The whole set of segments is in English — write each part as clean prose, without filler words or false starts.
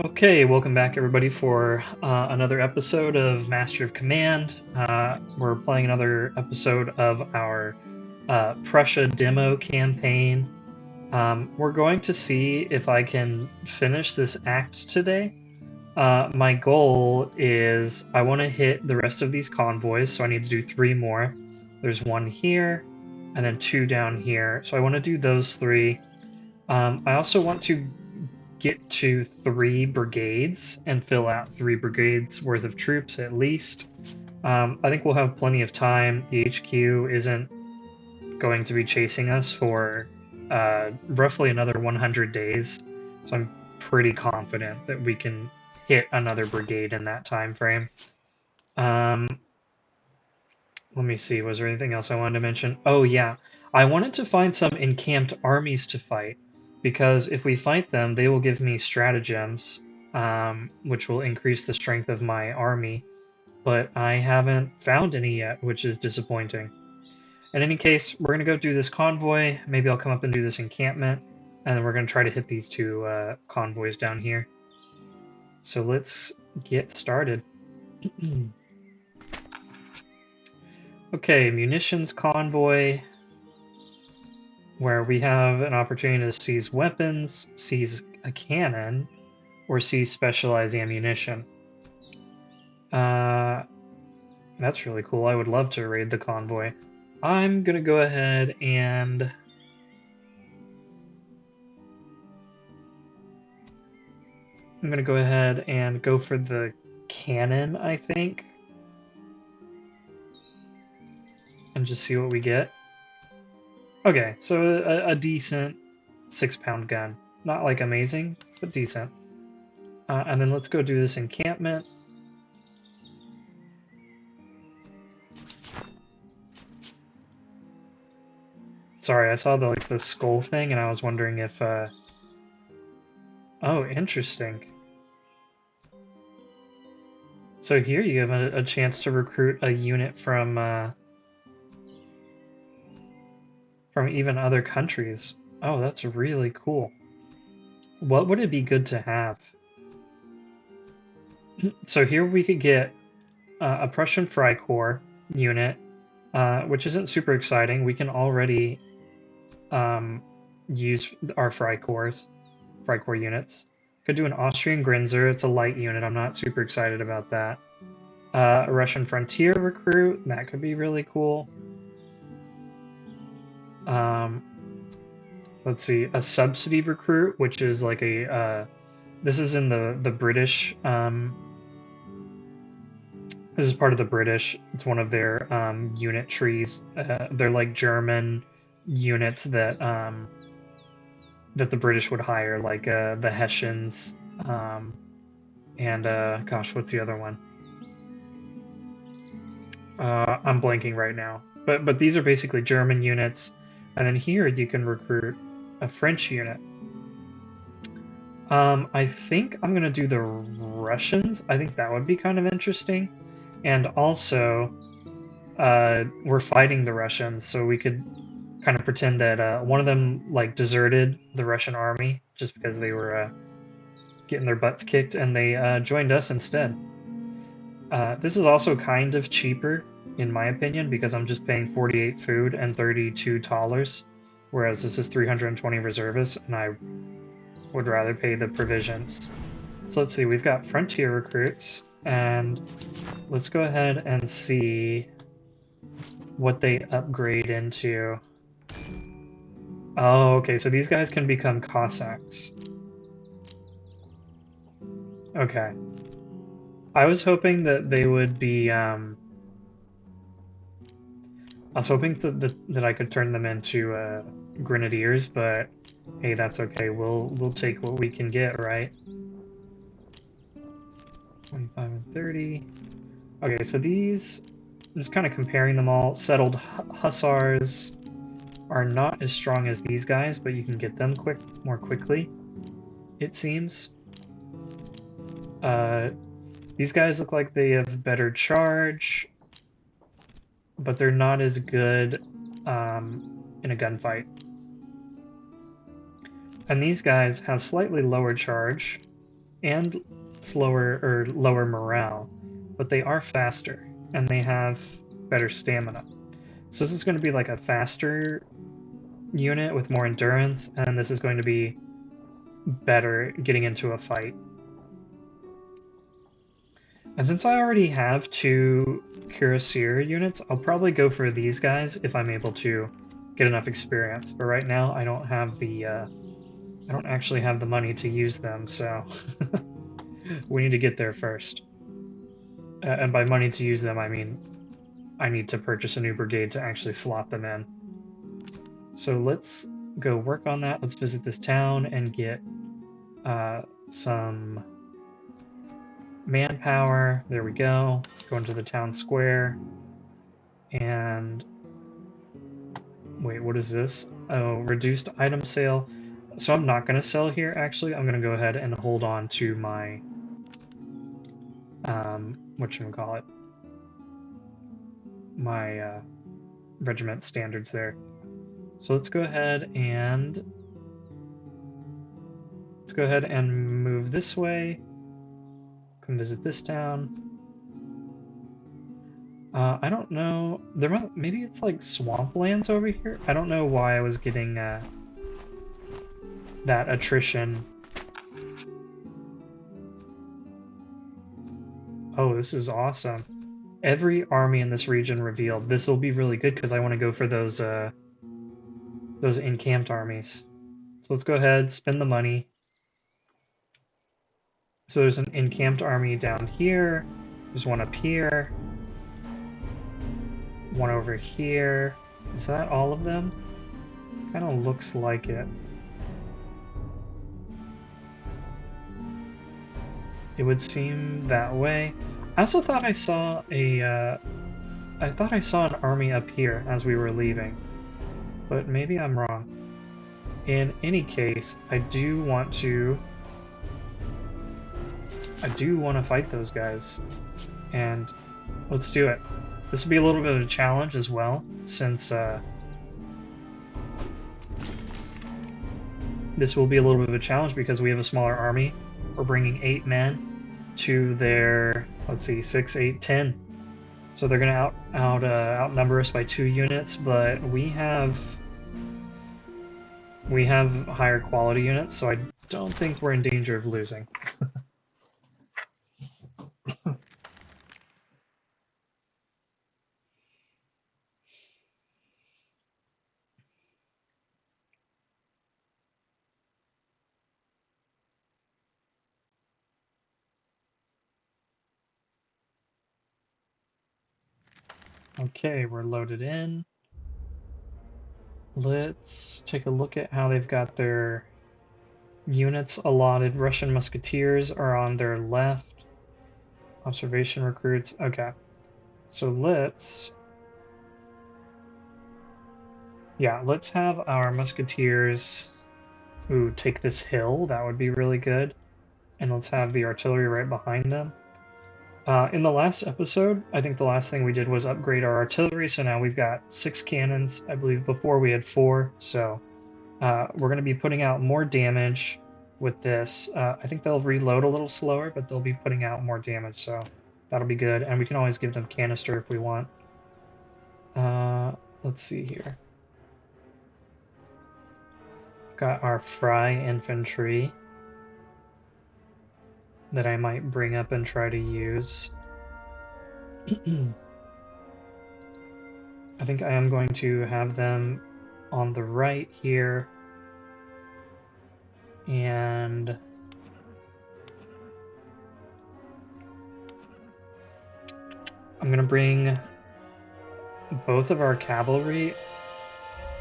Okay, welcome back everybody for another episode of Master of Command. We're playing another episode of our Prussia demo campaign. We're going to see if I can finish this act today. My goal is I want to hit the rest of these convoys, so I need to do 3 more. There's 1 here, and then 2 down here. So I want to do those 3. I also want to get to 3 brigades and fill out 3 brigades worth of troops at least. I think we'll have plenty of time. The HQ isn't going to be chasing us for roughly another 100 days, so I'm pretty confident that we can hit another brigade in that time frame. Let me see, was there anything else I wanted to mention? Oh yeah, I wanted to find some encamped armies to fight, because if we fight them, they will give me stratagems, which will increase the strength of my army, but I haven't found any yet, which is disappointing. In any case, we're going to go do this convoy, maybe I'll come up and do this encampment, and then we're going to try to hit these 2 convoys down here. So let's get started. Okay, munitions convoy, where we have an opportunity to seize weapons, seize a cannon, or seize specialized ammunition. That's really cool. I would love to raid the convoy. I'm gonna go ahead and go for the cannon, I think, and just see what we get. Okay, so a decent 6-pound gun. Not like amazing, but decent. And then let's go do this encampment. Sorry, I saw the skull thing, and I was wondering if. Oh, interesting. So here you have a chance to recruit a unit from even other countries. Oh, that's really cool. What would it be good to have? So here we could get a Prussian Freikorps unit, which isn't super exciting. We can already use our Freikorps units. Could do an Austrian Grinzer. It's a light unit. I'm not super excited about that. A Russian Frontier recruit. That could be really cool. Let's see. A subsidy recruit, which is like a... this is in the British... this is part of the British. It's one of their unit trees. They're like German units that that the British would hire, like the Hessians, and gosh, what's the other one? I'm blanking right now. But these are basically German units, and then here you can recruit a French unit. I think I'm gonna do the Russians. I think that would be kind of interesting, and also we're fighting the Russians, so we could kind of pretend that one of them like deserted the Russian army just because they were getting their butts kicked, and they joined us instead. This is also kind of cheaper, in my opinion, because I'm just paying 48 food and 32 thalers, whereas this is 320 reservists, and I would rather pay the provisions. So let's see, we've got frontier recruits, and let's go ahead and see what they upgrade into. Oh, okay, so these guys can become Cossacks. Okay. I was hoping that they would be, I was hoping that I could turn them into grenadiers, but hey, that's okay. We'll take what we can get, right? 25 and 30. Okay, so these, just kind of comparing them all. Settled hussars are not as strong as these guys, but you can get them more quickly, it seems. These guys look like they have better charge, but they're not as good in a gunfight. And these guys have slightly lower charge, and slower or lower morale, but they are faster and they have better stamina. So this is going to be like a faster unit with more endurance, and this is going to be better getting into a fight. And since I already have 2 Cuirassier units, I'll probably go for these guys if I'm able to get enough experience. But right now, I don't have I don't actually have the money to use them, so we need to get there first. And by money to use them, I mean I need to purchase a new brigade to actually slot them in. So let's go work on that. Let's visit this town and get some manpower. There we go. Go into the town square. And wait, what is this? Oh, reduced item sale. So I'm not going to sell here, actually. I'm going to go ahead and hold on to my, whatchamacallit, my regiment standards there. So let's go ahead and move this way. Come visit this town. I don't know. Maybe it's like swamplands over here. I don't know why I was getting that attrition. Oh, this is awesome. Every army in this region revealed. This will be really good because I want to go for those encamped armies. So let's go ahead, spend the money. So there's an encamped army down here. There's one up here. One over here. Is that all of them? Kind of looks like it. It would seem that way. I also thought I saw an army up here as we were leaving, but maybe I'm wrong. In any case, I do want to fight those guys, and let's do it. This will be a little bit of a challenge as well, since this will be a little bit of a challenge because we have a smaller army. We're bringing 8 men to their, let's see, 6, 8, 10. So they're going to outnumber us by 2 units, but we have higher quality units, so I don't think we're in danger of losing. Okay, we're loaded in. Let's take a look at how they've got their units allotted. Russian musketeers are on their left. Observation recruits. Okay. So let's have our musketeers take this hill. That would be really good. And let's have the artillery right behind them. In the last episode, I think the last thing we did was upgrade our artillery, so now we've got 6 cannons. I believe before we had 4, so we're going to be putting out more damage with this. I think they'll reload a little slower, but they'll be putting out more damage, so that'll be good. And we can always give them canister if we want. Let's see here. Got our Fry infantry that I might bring up and try to use. I think I am going to have them on the right here, and I'm going to bring both of our cavalry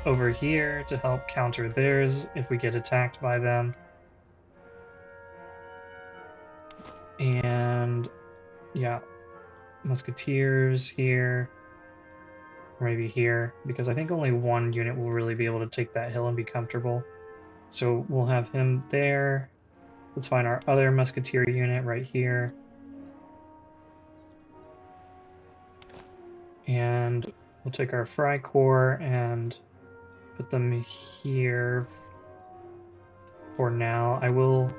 over here to help counter theirs if we get attacked by them. And yeah, musketeers here, or maybe here, because I think only one unit will really be able to take that hill and be comfortable. So we'll have him there. Let's find our other musketeer unit right here. And we'll take our Fry Corps and put them here for now. I will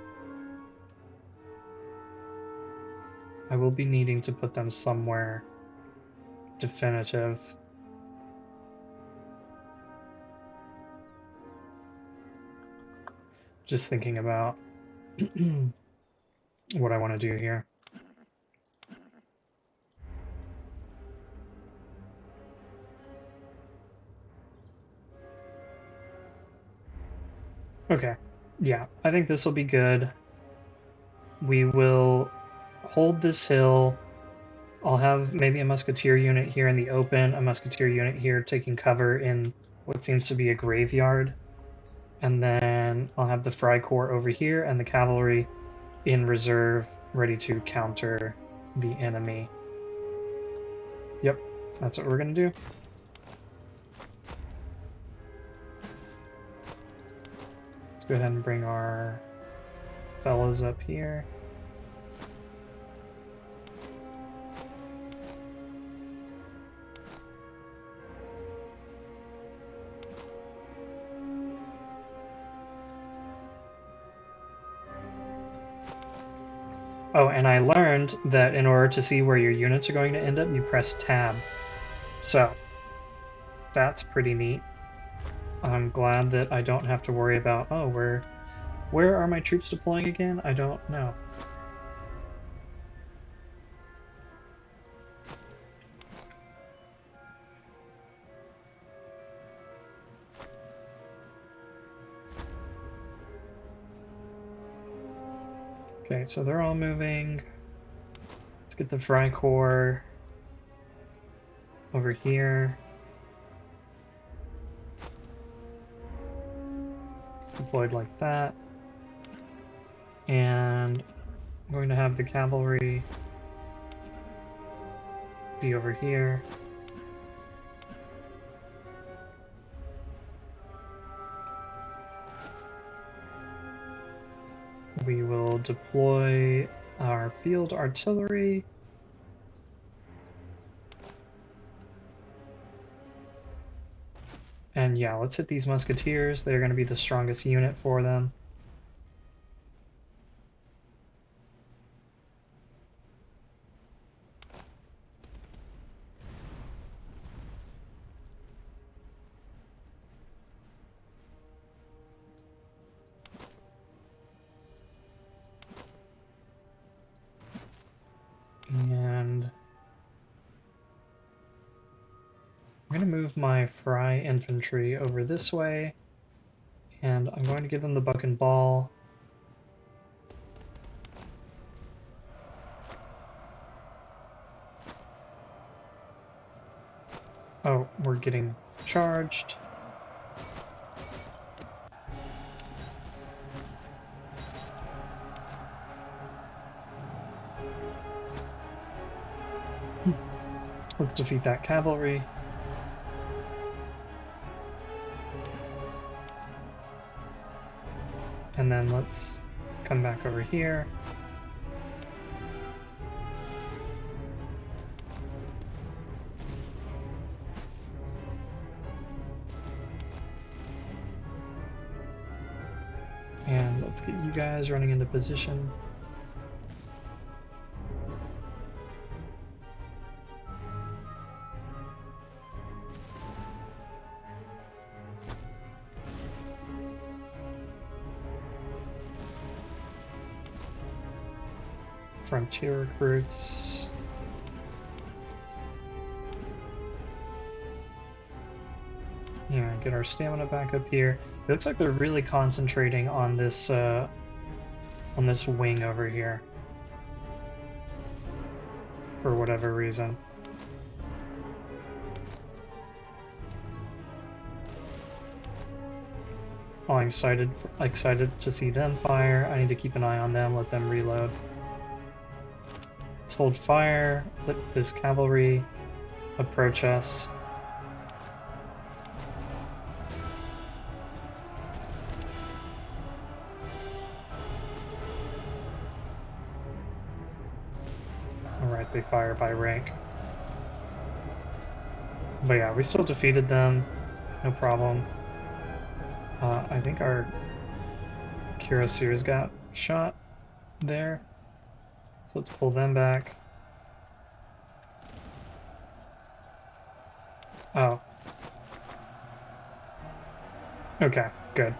I will be needing to put them somewhere definitive. Just thinking about what I want to do here. Okay, yeah, I think this will be good. We will hold this hill. I'll have maybe a musketeer unit here in the open, a musketeer unit here taking cover in what seems to be a graveyard. And then I'll have the Fry Corps over here and the cavalry in reserve, ready to counter the enemy. Yep, that's what we're going to do. Let's go ahead and bring our fellas up here. Oh, and I learned that in order to see where your units are going to end up, you press tab. So, that's pretty neat. I'm glad that I don't have to worry about, oh, where are my troops deploying again? I don't know. Okay, so they're all moving. Let's get the Fry Corps over here. Deployed like that. And I'm going to have the cavalry be over here. We will deploy our field artillery. And yeah, let's hit these musketeers. They're going to be the strongest unit for them. And I'm going to move my Fry infantry over this way. And I'm going to give them the buck and ball. Oh, we're getting charged. Let's defeat that cavalry. And then let's come back over here. And let's get you guys running into position. Frontier recruits. Yeah, get our stamina back up here. It looks like they're really concentrating on this wing over here. For whatever reason. Oh, I'm excited to see them fire. I need to keep an eye on them, let them reload. Let's hold fire, let this cavalry approach us. Alright, they fire by rank. But yeah, we still defeated them, no problem. I think our cuirassiers got shot there. So let's pull them back. Oh. Okay, good.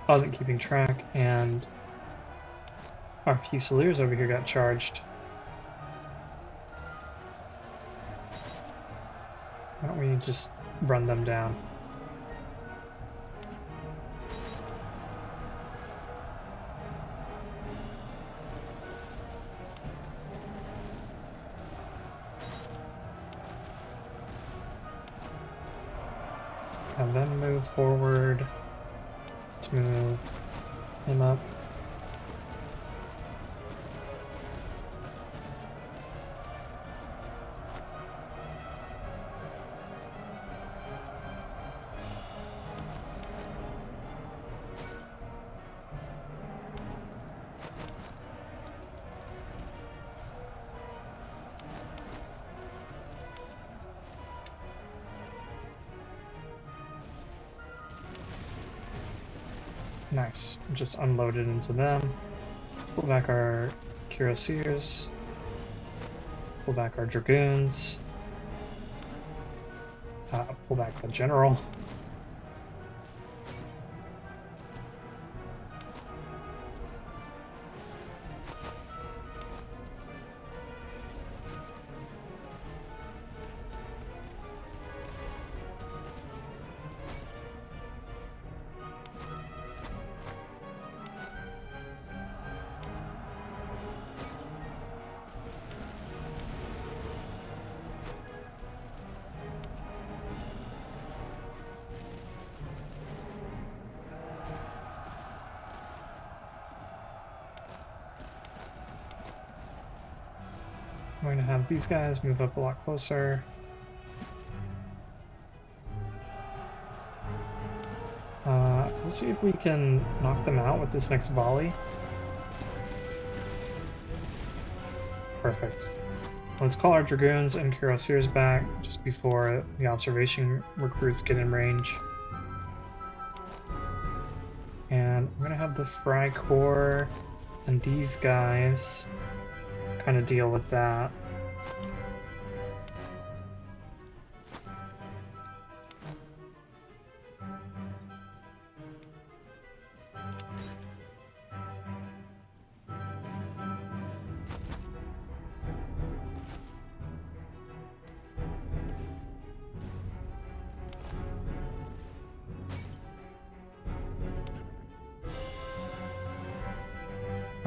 I wasn't keeping track, and our Fusiliers over here got charged. Why don't we just run them down? Have them move forward. Let's move him up. Nice. Just unload it into them. Pull back our cuirassiers. Pull back our dragoons. Pull back the general. I'm going to have these guys move up a lot closer. We'll see if we can knock them out with this next volley. Perfect. Let's call our dragoons and cuirassiers back just before the observation recruits get in range. And I'm gonna have the Fry Corps and these guys kind of deal with that.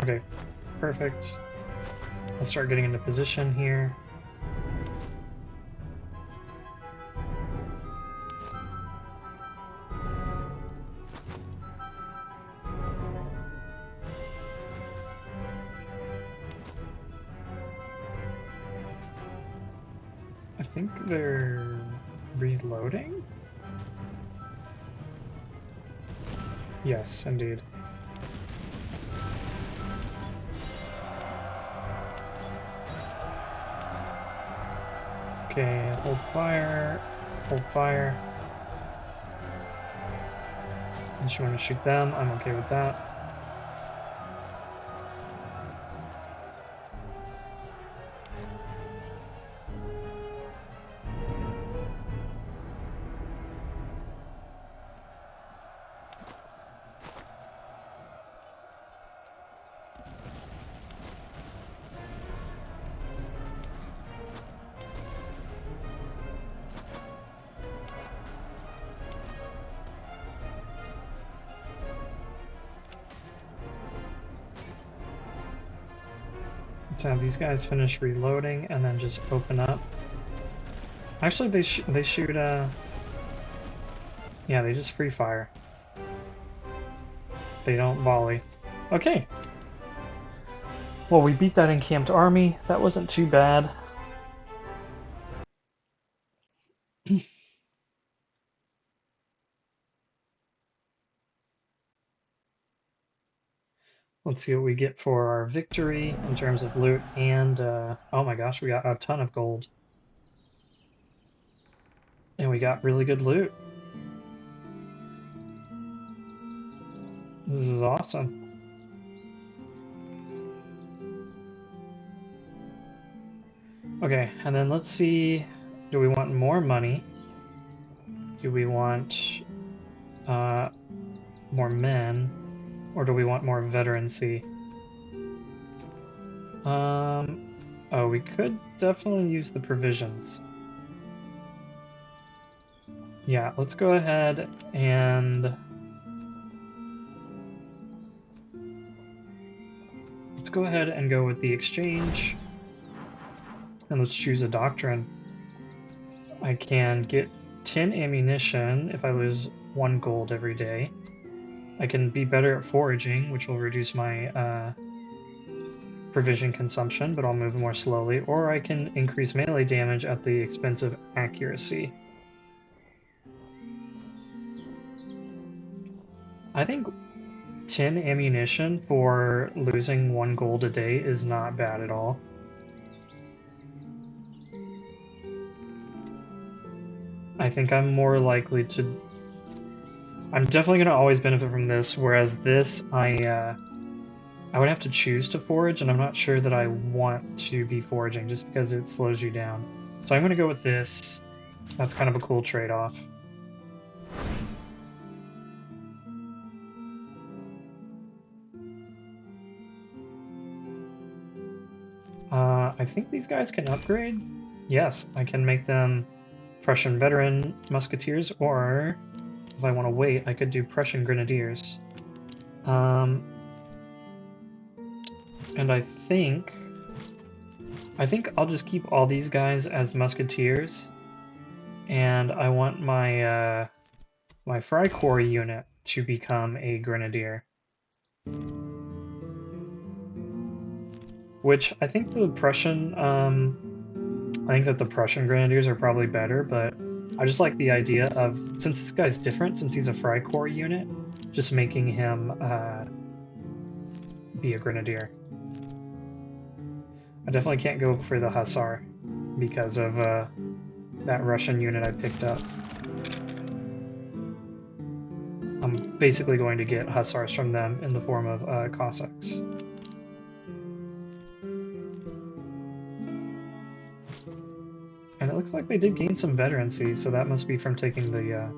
Okay, perfect. Let's start getting into position here. I think they're reloading? Yes, indeed. Okay, hold fire, hold fire. Unless you want to shoot them, I'm okay with that. Let's have these guys finish reloading and then just open up. Actually, they shoot. Yeah, they just free fire. They don't volley. Okay. Well, we beat that encamped army. That wasn't too bad. Let's see what we get for our victory in terms of loot and, oh my gosh, we got a ton of gold. And we got really good loot. This is awesome. Okay, and then let's see Do we want more money? Do we want more men? Or do we want more veterancy? Oh, we could definitely use the provisions. Yeah, let's go ahead and go with the exchange. And let's choose a doctrine. I can get 10 ammunition if I lose 1 gold every day. I can be better at foraging, which will reduce my provision consumption, but I'll move more slowly. Or I can increase melee damage at the expense of accuracy. I think 10 ammunition for losing 1 gold a day is not bad at all. I think I'm more likely to... I'm definitely going to always benefit from this, whereas this, I would have to choose to forage, and I'm not sure that I want to be foraging just because it slows you down. So I'm going to go with this. That's kind of a cool trade-off. I think these guys can upgrade. Yes, I can make them Prussian veteran musketeers, or if I want to wait, I could do Prussian grenadiers. And I think I'll just keep all these guys as musketeers, and I want my my Freikorps unit to become a grenadier. Which I think the Prussian, I think that the Prussian grenadiers are probably better, but I just like the idea of, since this guy's different, since he's a Freikorps unit, just making him be a grenadier. I definitely can't go for the Hussar because of that Russian unit I picked up. I'm basically going to get Hussars from them in the form of Cossacks. And it looks like they did gain some veterancy, so that must be from taking the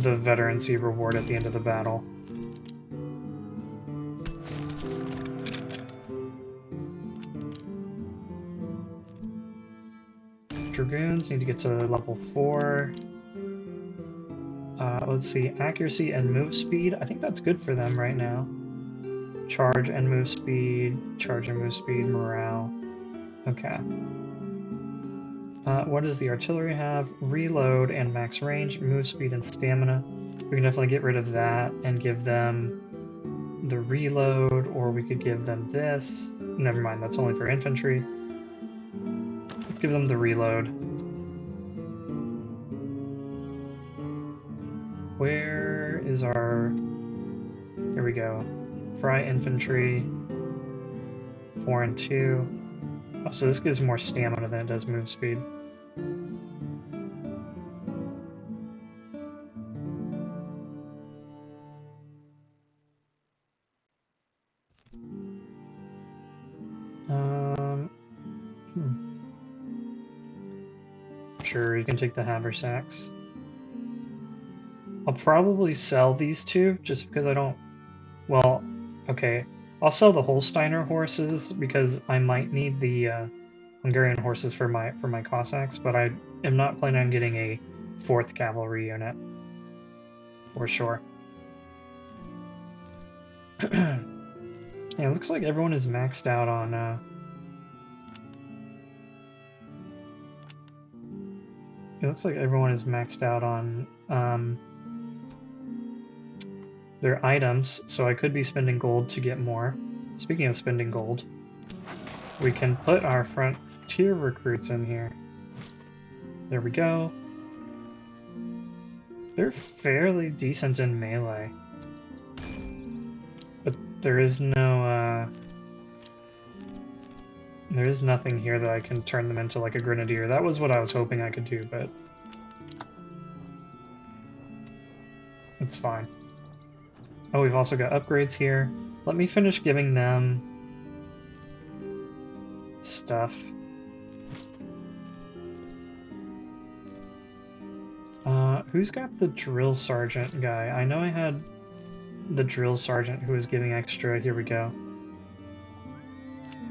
the veterancy reward at the end of the battle. Dragoons need to get to level 4. Let's see, accuracy and move speed. I think that's good for them right now. Charge and move speed, morale. Okay. What does the artillery have? Reload and max range, move speed and stamina. We can definitely get rid of that and give them the reload, or we could give them this. Never mind, that's only for infantry. Let's give them the reload. Where is our... Here we go. Fry infantry. 4 and 2. Oh, so this gives more stamina than it does move speed. Sure, you can take the haversacks. I'll probably sell these two just because I don't... Well, okay. I'll sell the Holsteiner horses because I might need the Hungarian horses for my Cossacks, but I am not planning on getting a 4th cavalry unit. For sure. Yeah, it looks like everyone is maxed out on... It looks like everyone is maxed out on their items, so I could be spending gold to get more. Speaking of spending gold, we can put our frontier recruits in here. There we go. They're fairly decent in melee. But there is no, there is nothing here that I can turn them into like a grenadier. That was what I was hoping I could do, but it's fine. Oh, we've also got upgrades here. Let me finish giving them stuff. Who's got the drill sergeant guy? I know I had the drill sergeant who was giving extra. Here we go.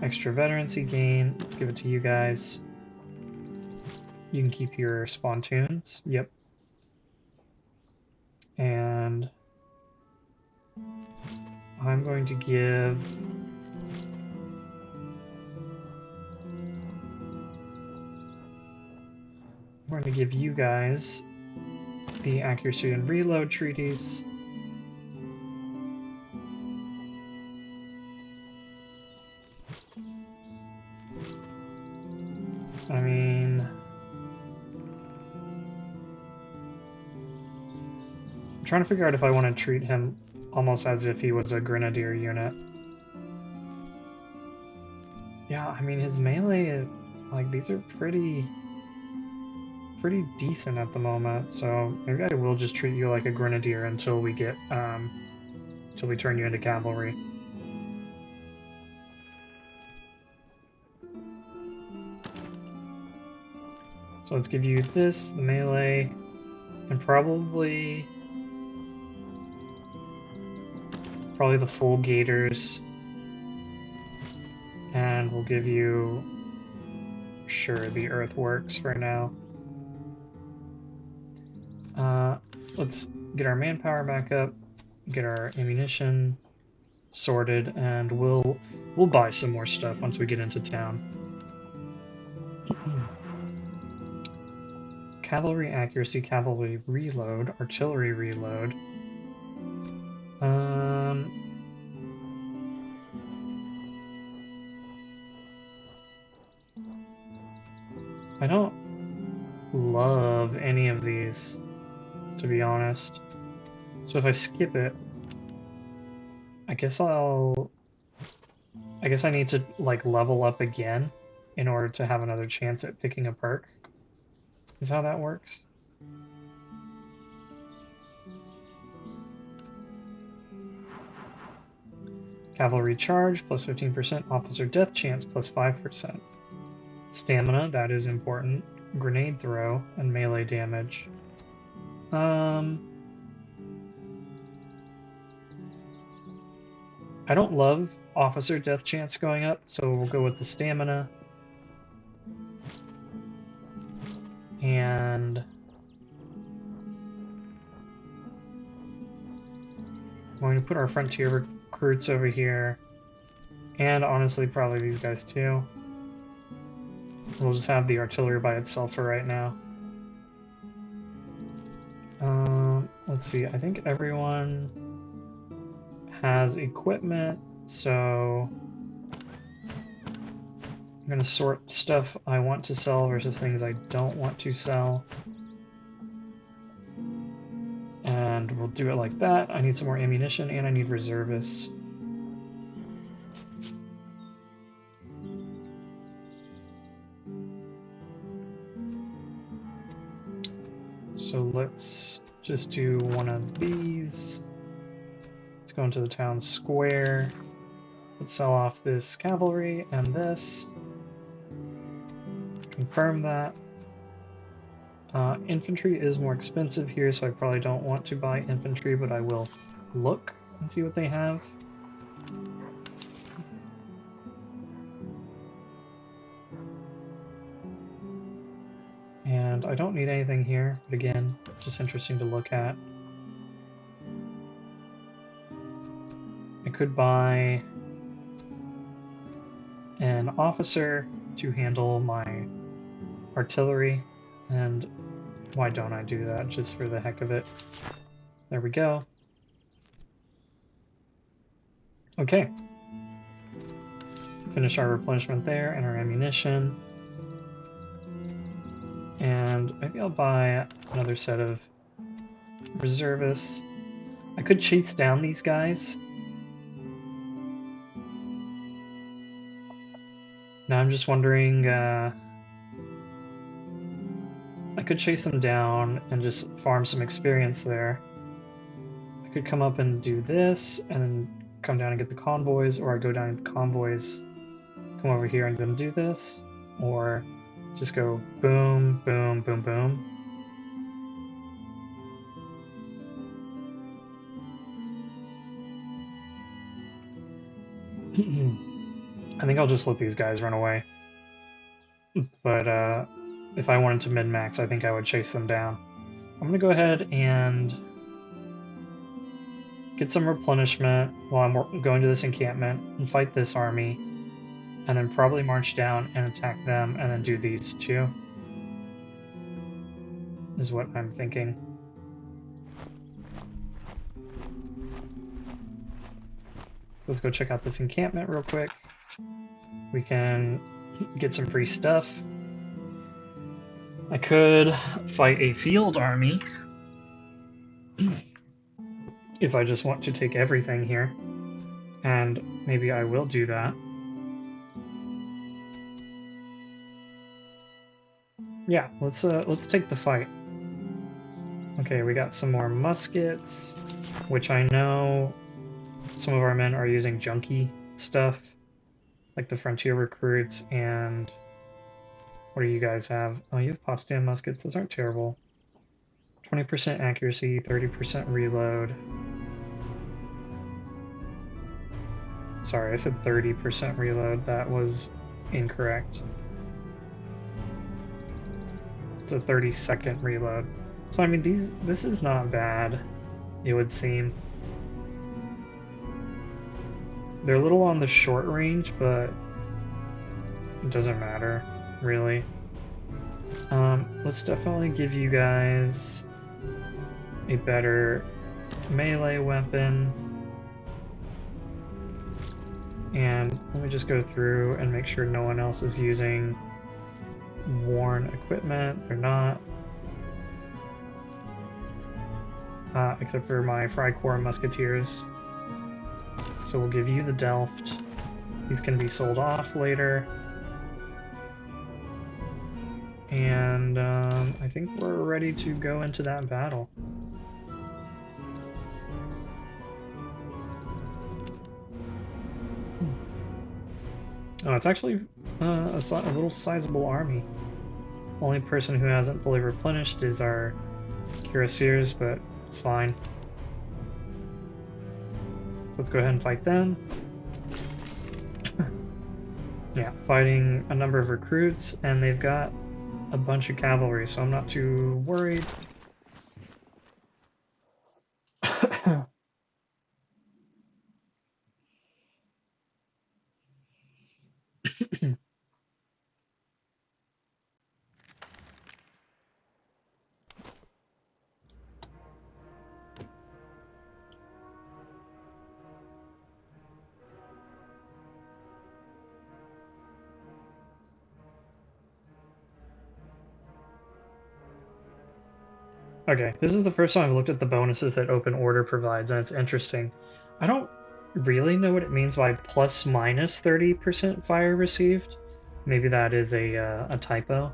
Extra veterancy gain. Let's give it to you guys. You can keep your spontoons. Yep. And I'm going to give... I'm going to give you guys the accuracy and reload treaties. I mean... I'm trying to figure out if I want to treat him almost as if he was a grenadier unit. Yeah, I mean, his melee, like, these are pretty decent at the moment, so maybe I will just treat you like a grenadier until we get, until we turn you into cavalry. So let's give you this, the melee, and probably the full gators. And we'll give you, sure, the earthworks for now. Let's get our manpower back up, get our ammunition sorted, and we'll buy some more stuff once we get into town. Cavalry accuracy, cavalry reload, artillery reload. I don't love any of these, to be honest. So if I skip it, I guess I need to, like, level up again in order to have another chance at picking a perk. Is how that works. Cavalry charge, plus 15%. Officer death chance, plus 5%. Stamina, that is important. Grenade throw, and melee damage. I don't love officer death chance going up, so we'll go with the stamina. And I'm going to put our frontier recruits over here. And honestly, probably these guys too. We'll just have the artillery by itself for right now. Let's see, I think everyone has equipment, so I'm going to sort stuff I want to sell versus things I don't want to sell. And we'll do it like that. I need some more ammunition and I need reservists. So let's just do one of these. Let's go into the town square. Let's sell off this cavalry and this. Confirm that. Infantry is more expensive here, so I probably don't want to buy infantry, but I will look and see what they have. And I don't need anything here, but again, just interesting to look at. I could buy an officer to handle my artillery, and why don't I do that just for the heck of it? There we go. Okay. Finish our replenishment there and our ammunition. And maybe I'll buy another set of reservists. I could chase down these guys. Now I'm just wondering, I could chase them down and just farm some experience there. I could come up and do this, and then come down and get the convoys, or I go down and get the convoys, come over here and then do this, or just go boom, boom, boom, boom. I think I'll just let these guys run away. But if I wanted to min-max, I think I would chase them down. I'm gonna go ahead and get some replenishment while I'm going to this encampment and fight this army, and then probably march down and attack them, and then do these two, is what I'm thinking. So let's go check out this encampment real quick. We can get some free stuff. I could fight a field army if I just want to take everything here, and maybe I will do that. Yeah, let's take the fight. Okay, we got some more muskets, which I know some of our men are using junky stuff, like the frontier recruits. And what do you guys have? Oh, you have Potsdam muskets. Those aren't terrible. 20% accuracy, 30% reload. Sorry, I said 30% reload. That was incorrect. It's a 30-second reload. So I mean, this is not bad, it would seem. They're a little on the short range, but it doesn't matter, really. Let's definitely give you guys a better melee weapon. And let me just go through and make sure no one else is using worn equipment. They're not. Except for my Freikorps musketeers. So we'll give you the Delft. These can be sold off later. And I think we're ready to go into that battle. Oh, it's actually a little sizable army. Only person who hasn't fully replenished is our cuirassiers, but it's fine. So let's go ahead and fight them. Yeah, fighting a number of recruits, and they've got a bunch of cavalry, so I'm not too worried. Okay, this is the first time I've looked at the bonuses that Open Order provides, and it's interesting. I don't really know what it means by plus minus 30% fire received. Maybe that is a typo.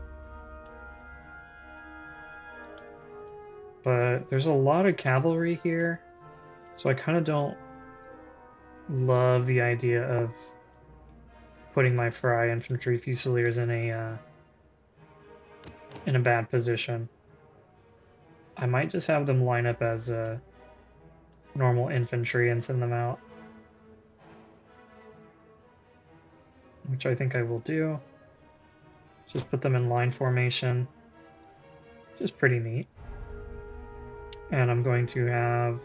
But there's a lot of cavalry here, so I kind of don't love the idea of putting my Fry infantry fusiliers in a bad position. I might just have them line up as normal infantry and send them out, which I think I will do. Just put them in line formation, which is pretty neat. And I'm going to have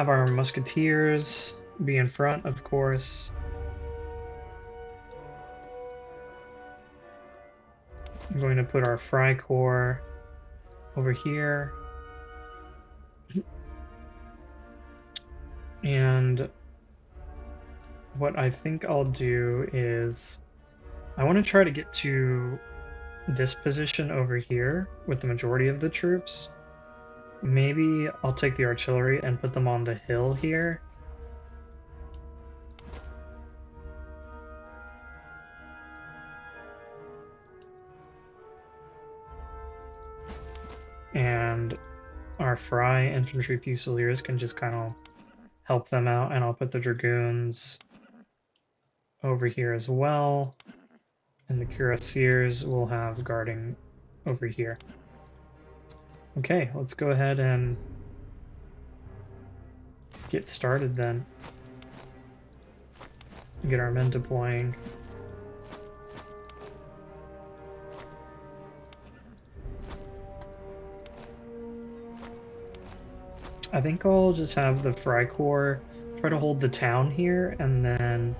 our musketeers be in front, of course. I'm going to put our Freikorps over here. And what I think I'll do is I want to try to get to this position over here with the majority of the troops. Maybe I'll take the artillery and put them on the hill here. and our Fry infantry fusiliers can just kind of help them out, and I'll put the dragoons over here as well, and the cuirassiers will have guarding over here. Okay, let's go ahead and get started then. Get our men deploying. I think I'll just have the Fry Corps try to hold the town here, and then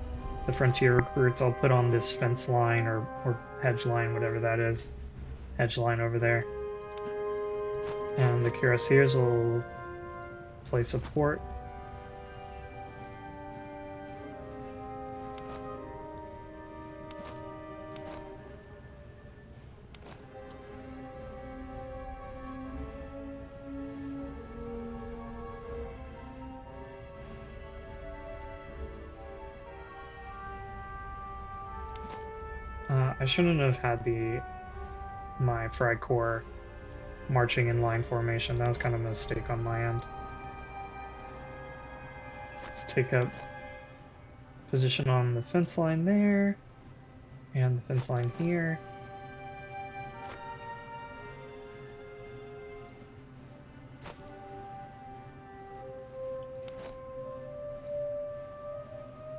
the frontier recruits I'll put on this fence line or hedge line, whatever that is. Hedge line over there. And the cuirassiers will play support. I shouldn't have had my Fry Corps marching in line formation. That was kind of a mistake on my end. Let's take up position on the fence line there, and the fence line here.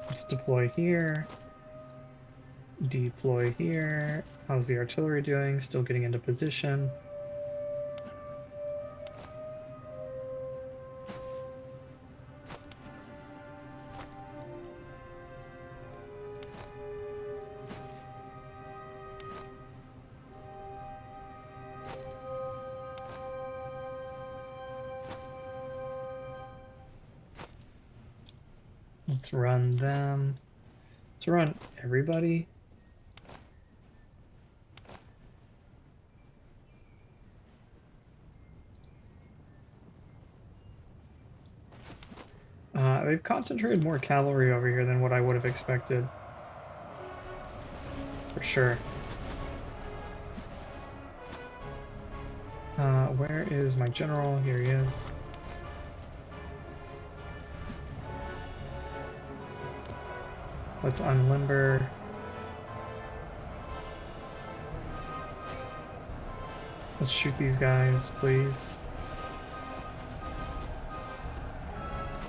Let's deploy here. Deploy here. How's the artillery doing? Still getting into position. Let's run them. Let's run everybody. They've concentrated more cavalry over here than what I would have expected. For sure. Where is my general? Here he is. Let's unlimber. Let's shoot these guys, please.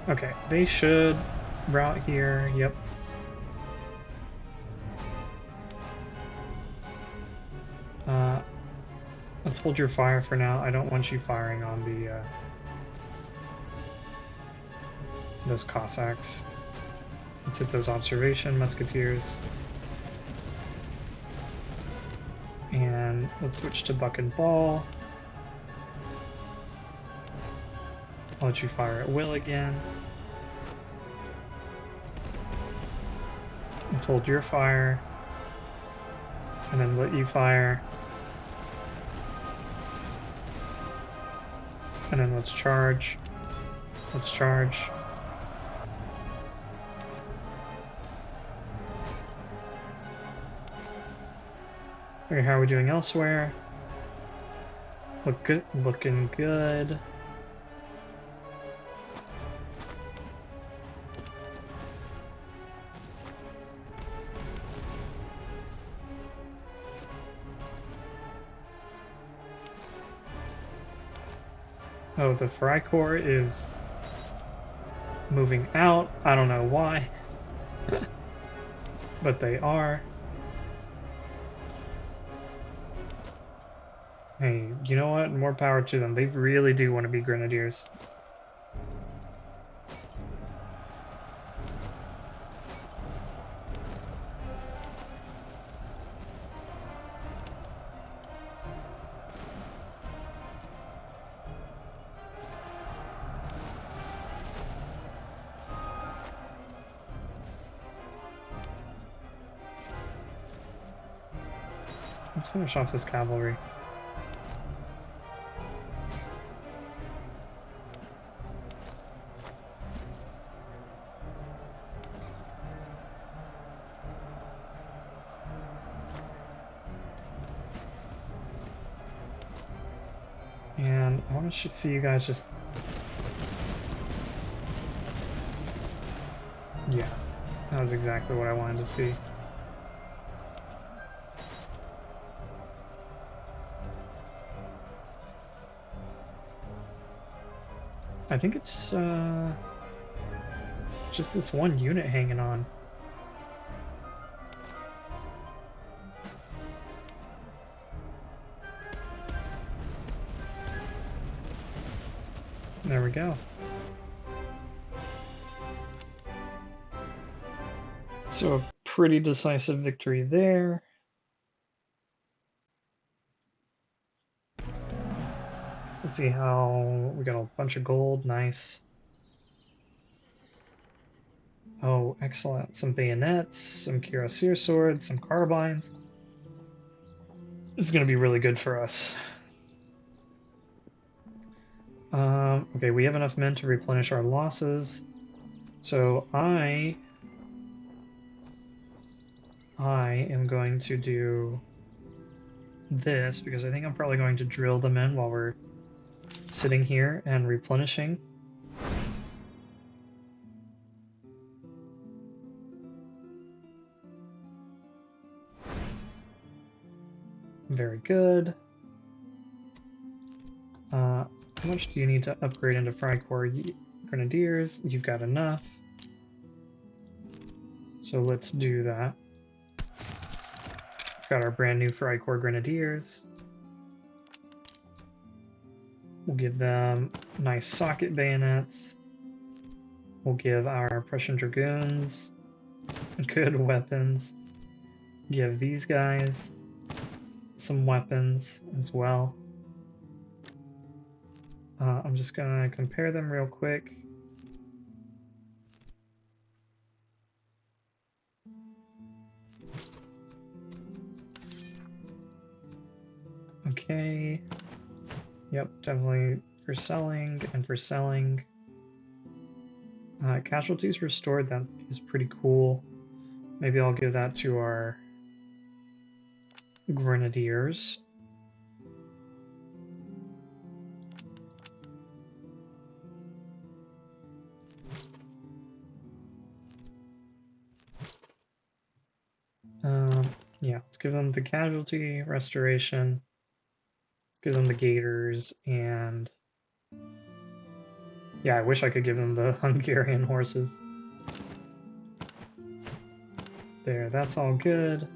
Okay, they should route here. Yep. Let's hold your fire for now. I don't want you firing on the those Cossacks. Let's hit those observation musketeers. And let's switch to buck and ball. I'll let you fire at will again. Let's hold your fire. And then let you fire. And then let's charge. Let's charge. Okay, how are we doing elsewhere? Looking good. Oh, the Fry Corps is moving out. I don't know why. But they are. Hey, you know what? More power to them. They really do want to be grenadiers. Let's finish off this cavalry. I want to see you guys just... Yeah, that was exactly what I wanted to see. I think it's just this one unit hanging on. There we go. So a pretty decisive victory there. Let's see how... We got a bunch of gold, nice. Oh, excellent. Some bayonets, some cuirassier swords, some carbines. This is going to be really good for us. Okay, we have enough men to replenish our losses. So I am going to do this because I think I'm probably going to drill them in while we're sitting here and replenishing. Very good. How much do you need to upgrade into Freikorps Grenadiers? You've got enough. So let's do that. We've got our brand new Freikorps Grenadiers. We'll give them nice socket bayonets. We'll give our Prussian Dragoons good weapons. Give these guys some weapons as well. I'm just gonna compare them real quick. Okay. Yep, definitely for selling and for selling. Casualties restored, that is pretty cool. Maybe I'll give that to our Grenadiers. Yeah, let's give them the casualty restoration. Let's give them the gators, and yeah, I wish I could give them the Hungarian horses. There, that's all good.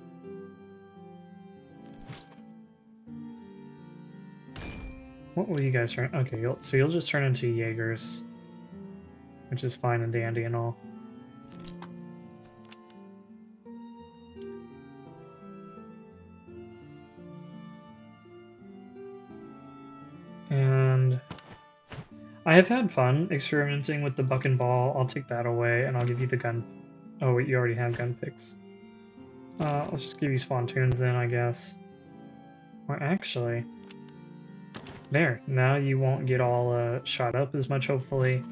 What will you guys turn? Okay, so you'll just turn into Jaegers, which is fine and dandy and all. And I have had fun experimenting with the buck and ball. I'll take that away, and I'll give you the gun. Oh, wait, you already have gun picks. Let's just give you spontoons then, I guess. Or actually... There, now you won't get all shot up as much, hopefully.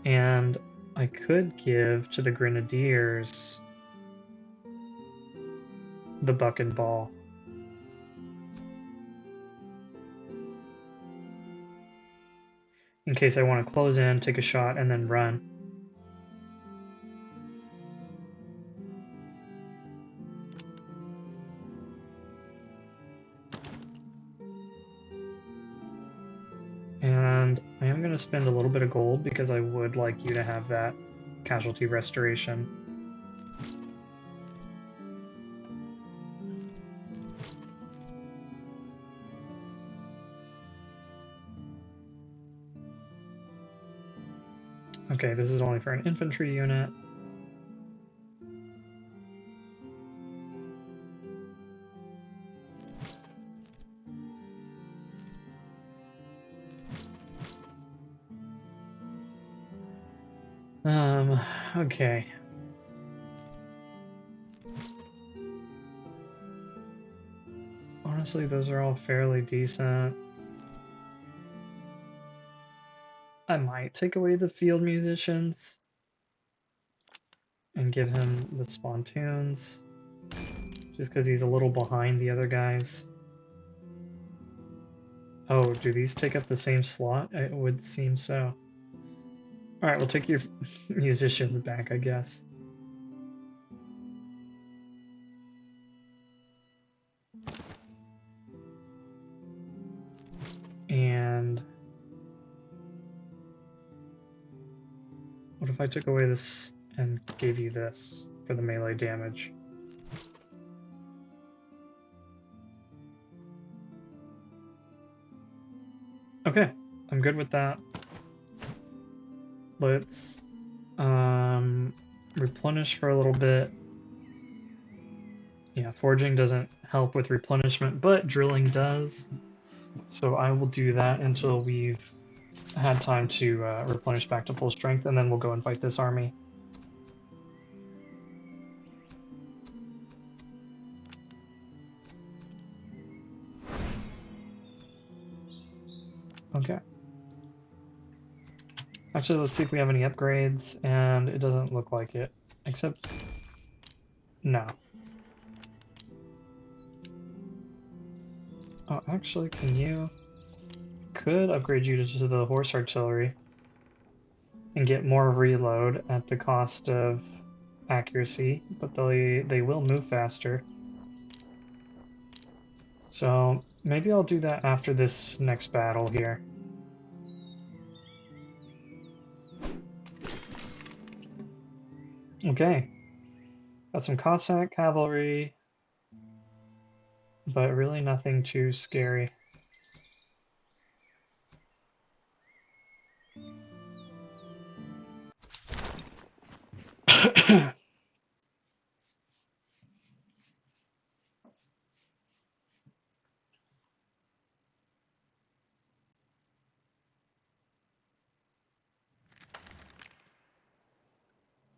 And I could give to the Grenadiers the buck and ball. In case I want to close in, take a shot, and then run. And I am going to spend a little bit of gold because I would like you to have that casualty restoration. Okay, this is only for an infantry unit. Okay. Honestly, those are all fairly decent. I might take away the field musicians and give him the spontoons, just because he's a little behind the other guys. Oh, do these take up the same slot? It would seem so. Alright, we'll take your musicians back, I guess. And what if I took away this and gave you this for the melee damage? Okay, I'm good with that. Let's replenish for a little bit. Yeah, forging doesn't help with replenishment, but drilling does. So I will do that until we've had time to replenish back to full strength, and then we'll go and fight this army. Okay. Actually, let's see if we have any upgrades, and it doesn't look like it. Except... no. Oh, actually, can you... could upgrade you to the horse artillery and get more reload at the cost of accuracy, but they will move faster. So maybe I'll do that after this next battle here. Okay. Got some Cossack cavalry, but really nothing too scary.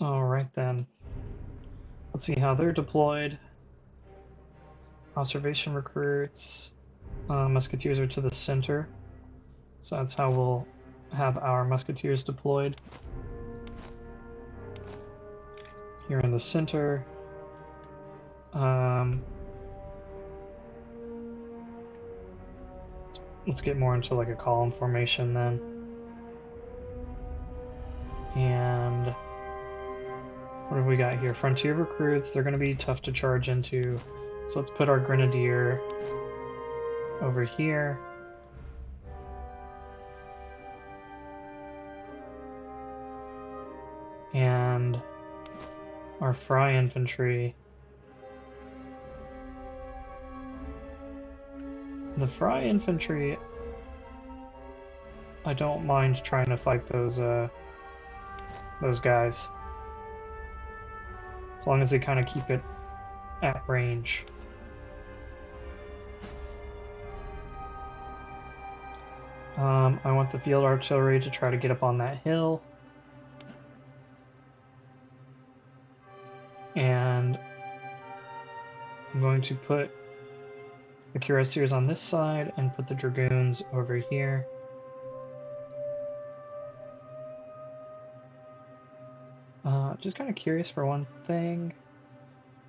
Alright then. Let's see how they're deployed. Observation recruits. Musketeers are to the center. So that's how we'll have our musketeers deployed. Here in the center. Let's get more into like a column formation then. And what have we got here? Frontier recruits, they're going to be tough to charge into. So let's put our grenadier over here. And our fry infantry. The fry infantry, I don't mind trying to fight those guys. As long as they kind of keep it at range. I want the field artillery to try to get up on that hill. And I'm going to put the cuirassiers on this side and put the dragoons over here. Just kind of curious for one thing.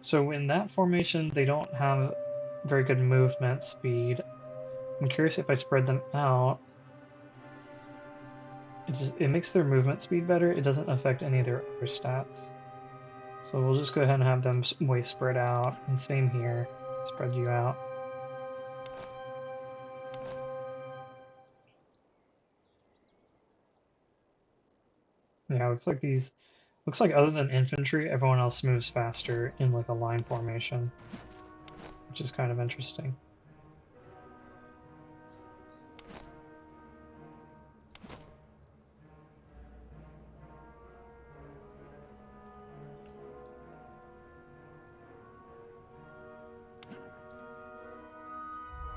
So in that formation, they don't have very good movement speed. I'm curious if I spread them out. It makes their movement speed better. It doesn't affect any of their other stats. So we'll just go ahead and have them way spread out. And same here. Spread you out. Yeah, looks like other than infantry, everyone else moves faster in like a line formation, which is kind of interesting.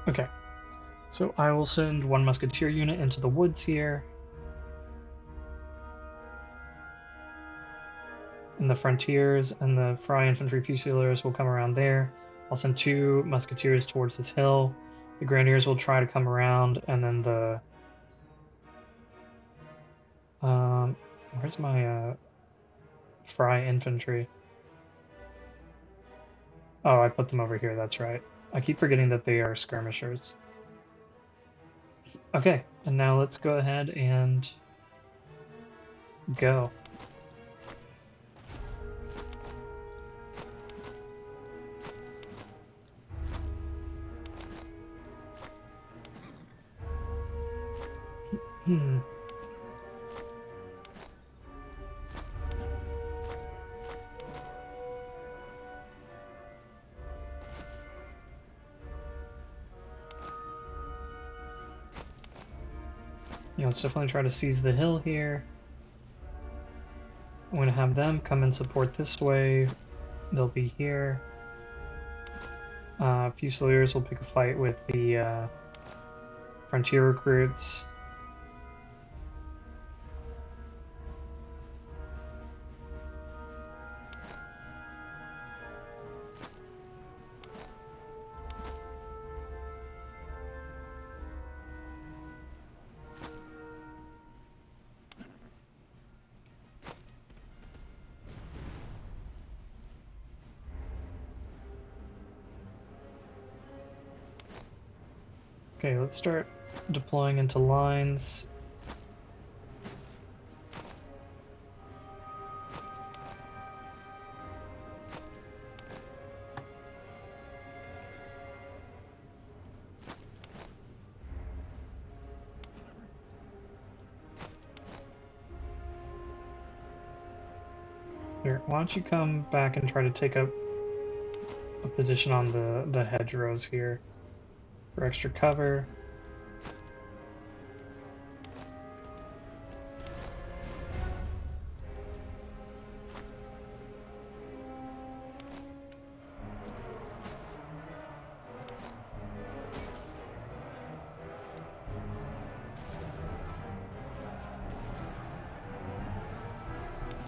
Okay, so I will send one musketeer unit into the woods here. In the frontiers, and the Fry infantry fusiliers will come around there. I'll send 2 musketeers towards this hill. The grenadiers will try to come around, and then the... where's my Fry infantry? Oh, I put them over here, that's right. I keep forgetting that they are skirmishers. Okay, and now let's go ahead and go. Hmm. Yeah, let's definitely try to seize the hill here. I'm going to have them come and support this way. They'll be here. Fusiliers will pick a fight with the frontier recruits. Okay, let's start deploying into lines. Here, why don't you come back and try to take up a position on the hedgerows here for extra cover.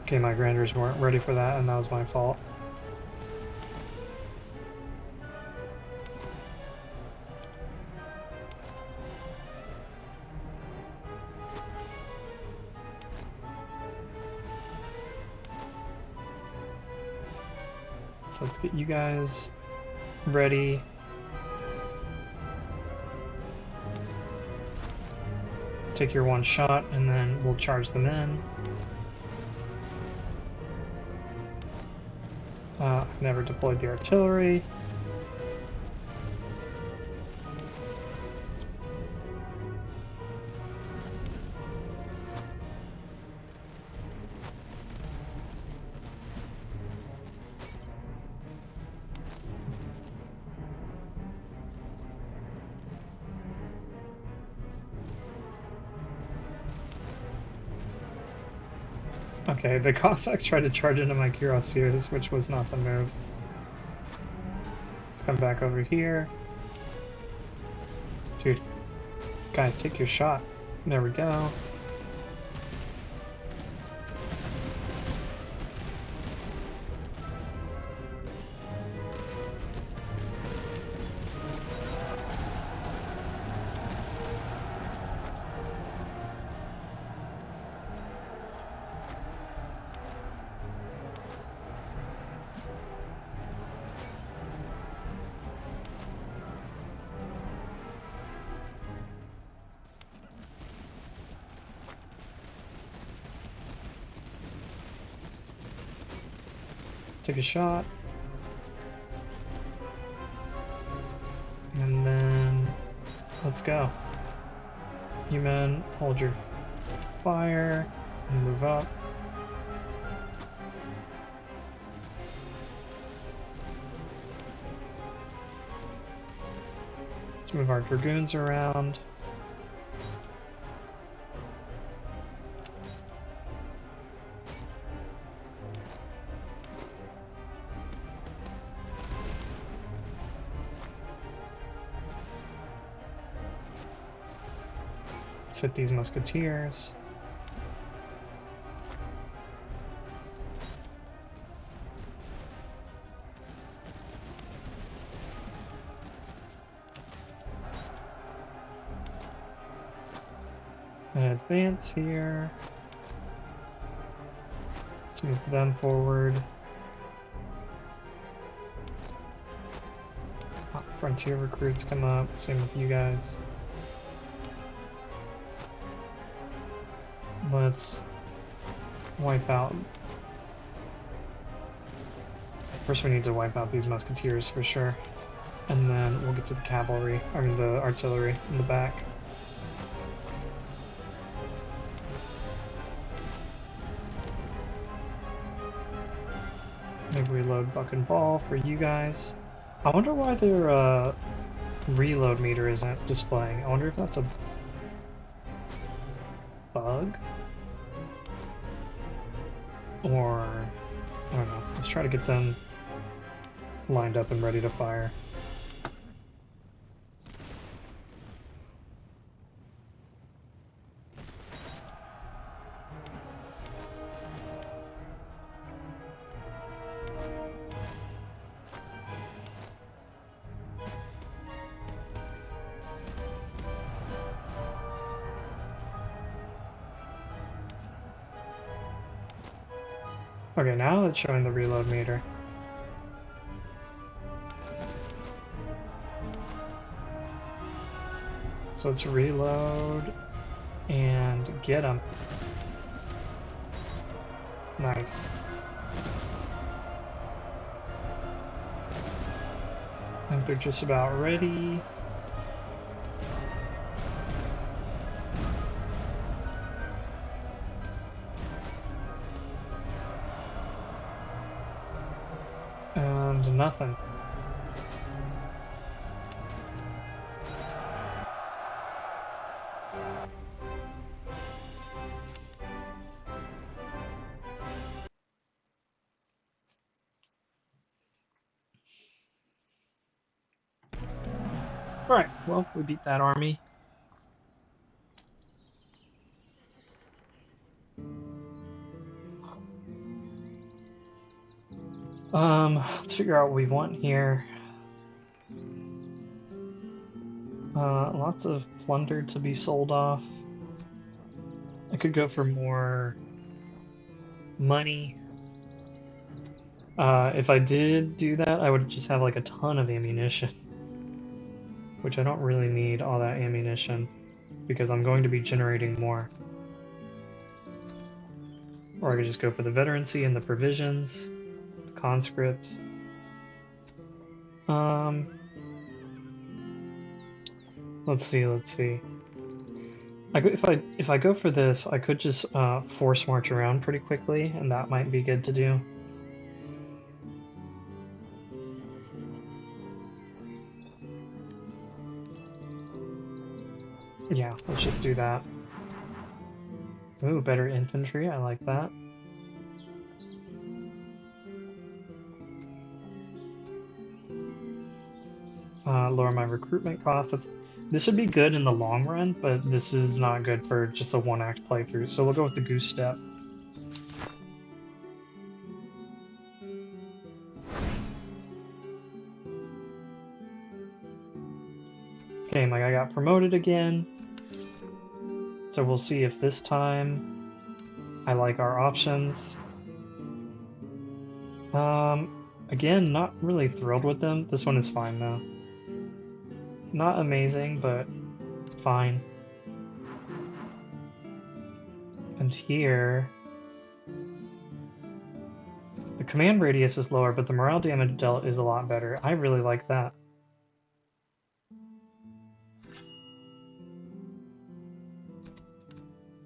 Okay, my granders weren't ready for that, and that was my fault. So let's get you guys ready. Take your one shot, and then we'll charge them in. I've never deployed the artillery. Okay, the Cossacks tried to charge into my cuirassiers, which was not the move. Let's come back over here. Dude, guys, take your shot. There we go. Take a shot. And then let's go. You men, hold your fire and move up. Let's move our dragoons around. Let's hit these musketeers. And advance here. Let's move them forward. Frontier recruits come up, same with you guys. let's wipe out. First we need to wipe out these musketeers for sure. And then we'll get to the cavalry, I mean the artillery in the back. Maybe reload buck and ball for you guys. I wonder why their reload meter isn't displaying. I wonder if that's a bug? Or, I don't know. Let's try to get them lined up and ready to fire. Okay, now it's showing the reload meter. So it's reload and get them. Nice. I think they're just about ready. And nothing. Alright, well, we beat that army. Let's figure out what we want here. Lots of plunder to be sold off. I could go for more money. If I did do that, I would just have like a ton of ammunition. Which I don't really need all that ammunition, because I'm going to be generating more. Or I could just go for the veterancy and the provisions, the conscripts. Let's see. If I go for this, I could just force march around pretty quickly, and that might be good to do. Yeah, let's just do that. Ooh, better infantry, I like that. Lower my recruitment cost. This would be good in the long run, but this is not good for just a one-act playthrough, so we'll go with the goose step. Okay, my guy got promoted again. So we'll see if this time I like our options. Again, not really thrilled with them. This one is fine though. Not amazing, but fine. And here, the command radius is lower, but the morale damage dealt is a lot better. I really like that.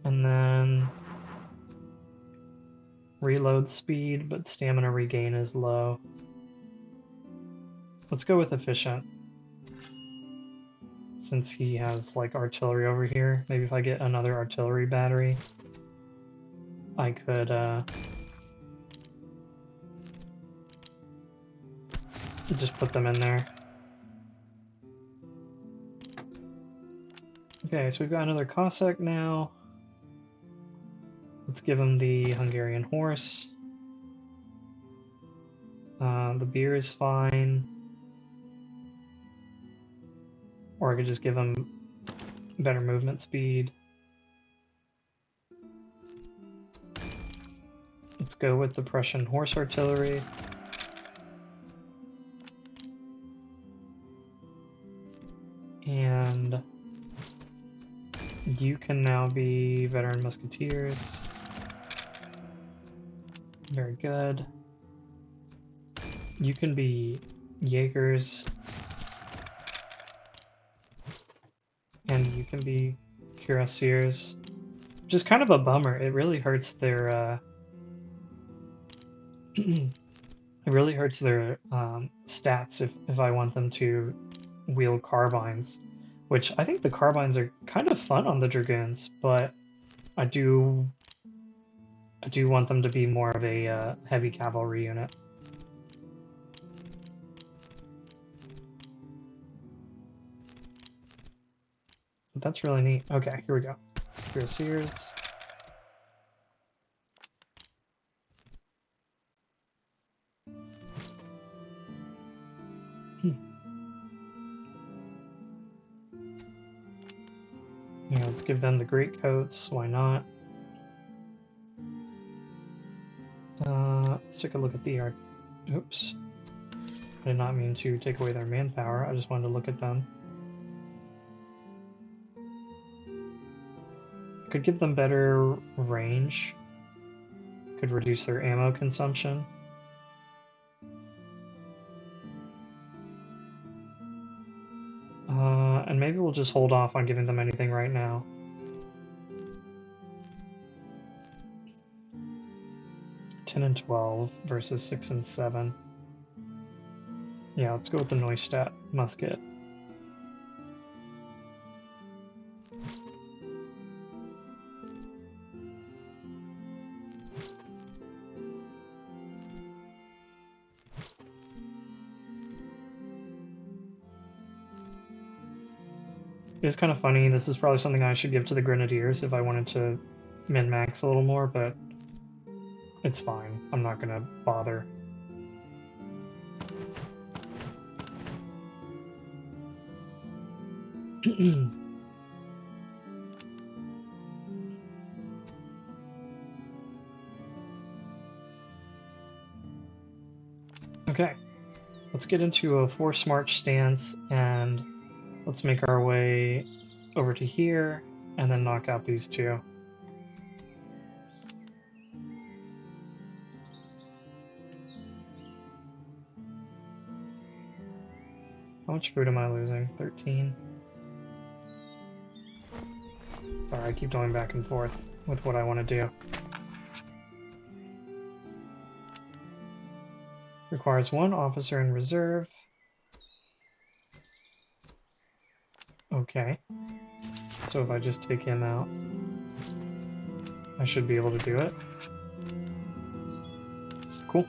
And then reload speed, but stamina regain is low. Let's go with efficient. Since he has like artillery over here, maybe if I get another artillery battery, I could just put them in there. Okay, so we've got another Cossack now. Let's give him the Hungarian horse. The beer is fine. Or I could just give him better movement speed. Let's go with the Prussian horse artillery. And You can now be veteran musketeers. Very good. You can be Jaegers. And you can be cuirassiers. Which is kind of a bummer. It really hurts their it really hurts their stats if I want them to wield carbines, which I think the carbines are kind of fun on the dragoons, but I do want them to be more of a heavy cavalry unit. But that's really neat. Okay, here we go. Cuirassiers. Yeah, let's give them the great coats. Why not? Let's take a look at the art. Oops. I did not mean to take away their manpower. I just wanted to look at them. Could give them better range. Could reduce their ammo consumption. And maybe we'll just hold off on giving them anything right now. $10 and $12 versus 6 and 7. Yeah, let's go with the Neustadt musket. It's kind of funny. This is probably something I should give to the Grenadiers if I wanted to min-max a little more, but it's fine. I'm not gonna bother. Okay, let's get into a force march stance and let's make our way over to here and then knock out these two. How much food am I losing? 13. Sorry, I keep going back and forth with what I want to do. Requires 1 officer in reserve. Okay. So if I just take him out, I should be able to do it. Cool.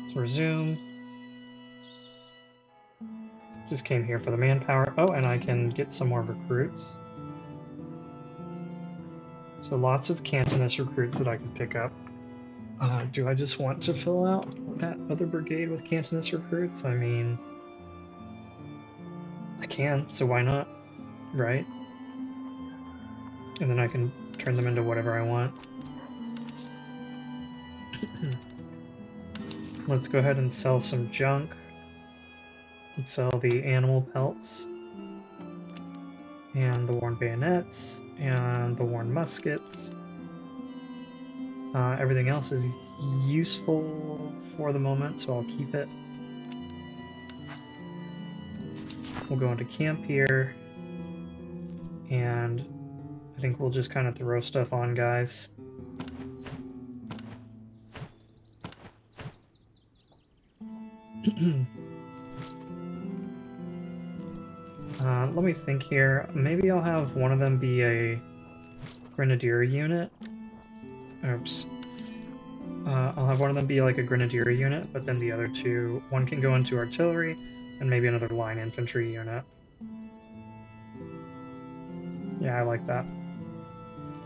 Let's resume. Just came here for the manpower. Oh, and I can get some more recruits. So lots of Cantonist recruits that I can pick up. Do I just want to fill out that other brigade with Cantonist recruits? I mean, I can, so why not, right? And then I can turn them into whatever I want. Let's go ahead and sell some junk. Let's sell the animal pelts, and the worn bayonets, and the worn muskets. Everything else is useful for the moment, so I'll keep it. We'll go into camp here, and I think we'll just kind of throw stuff on guys. Let me think here. Maybe I'll have one of them be a grenadier unit. Oops. I'll have one of them be like a grenadier unit, but then the other two, one can go into artillery, and maybe another line infantry unit. Yeah, I like that.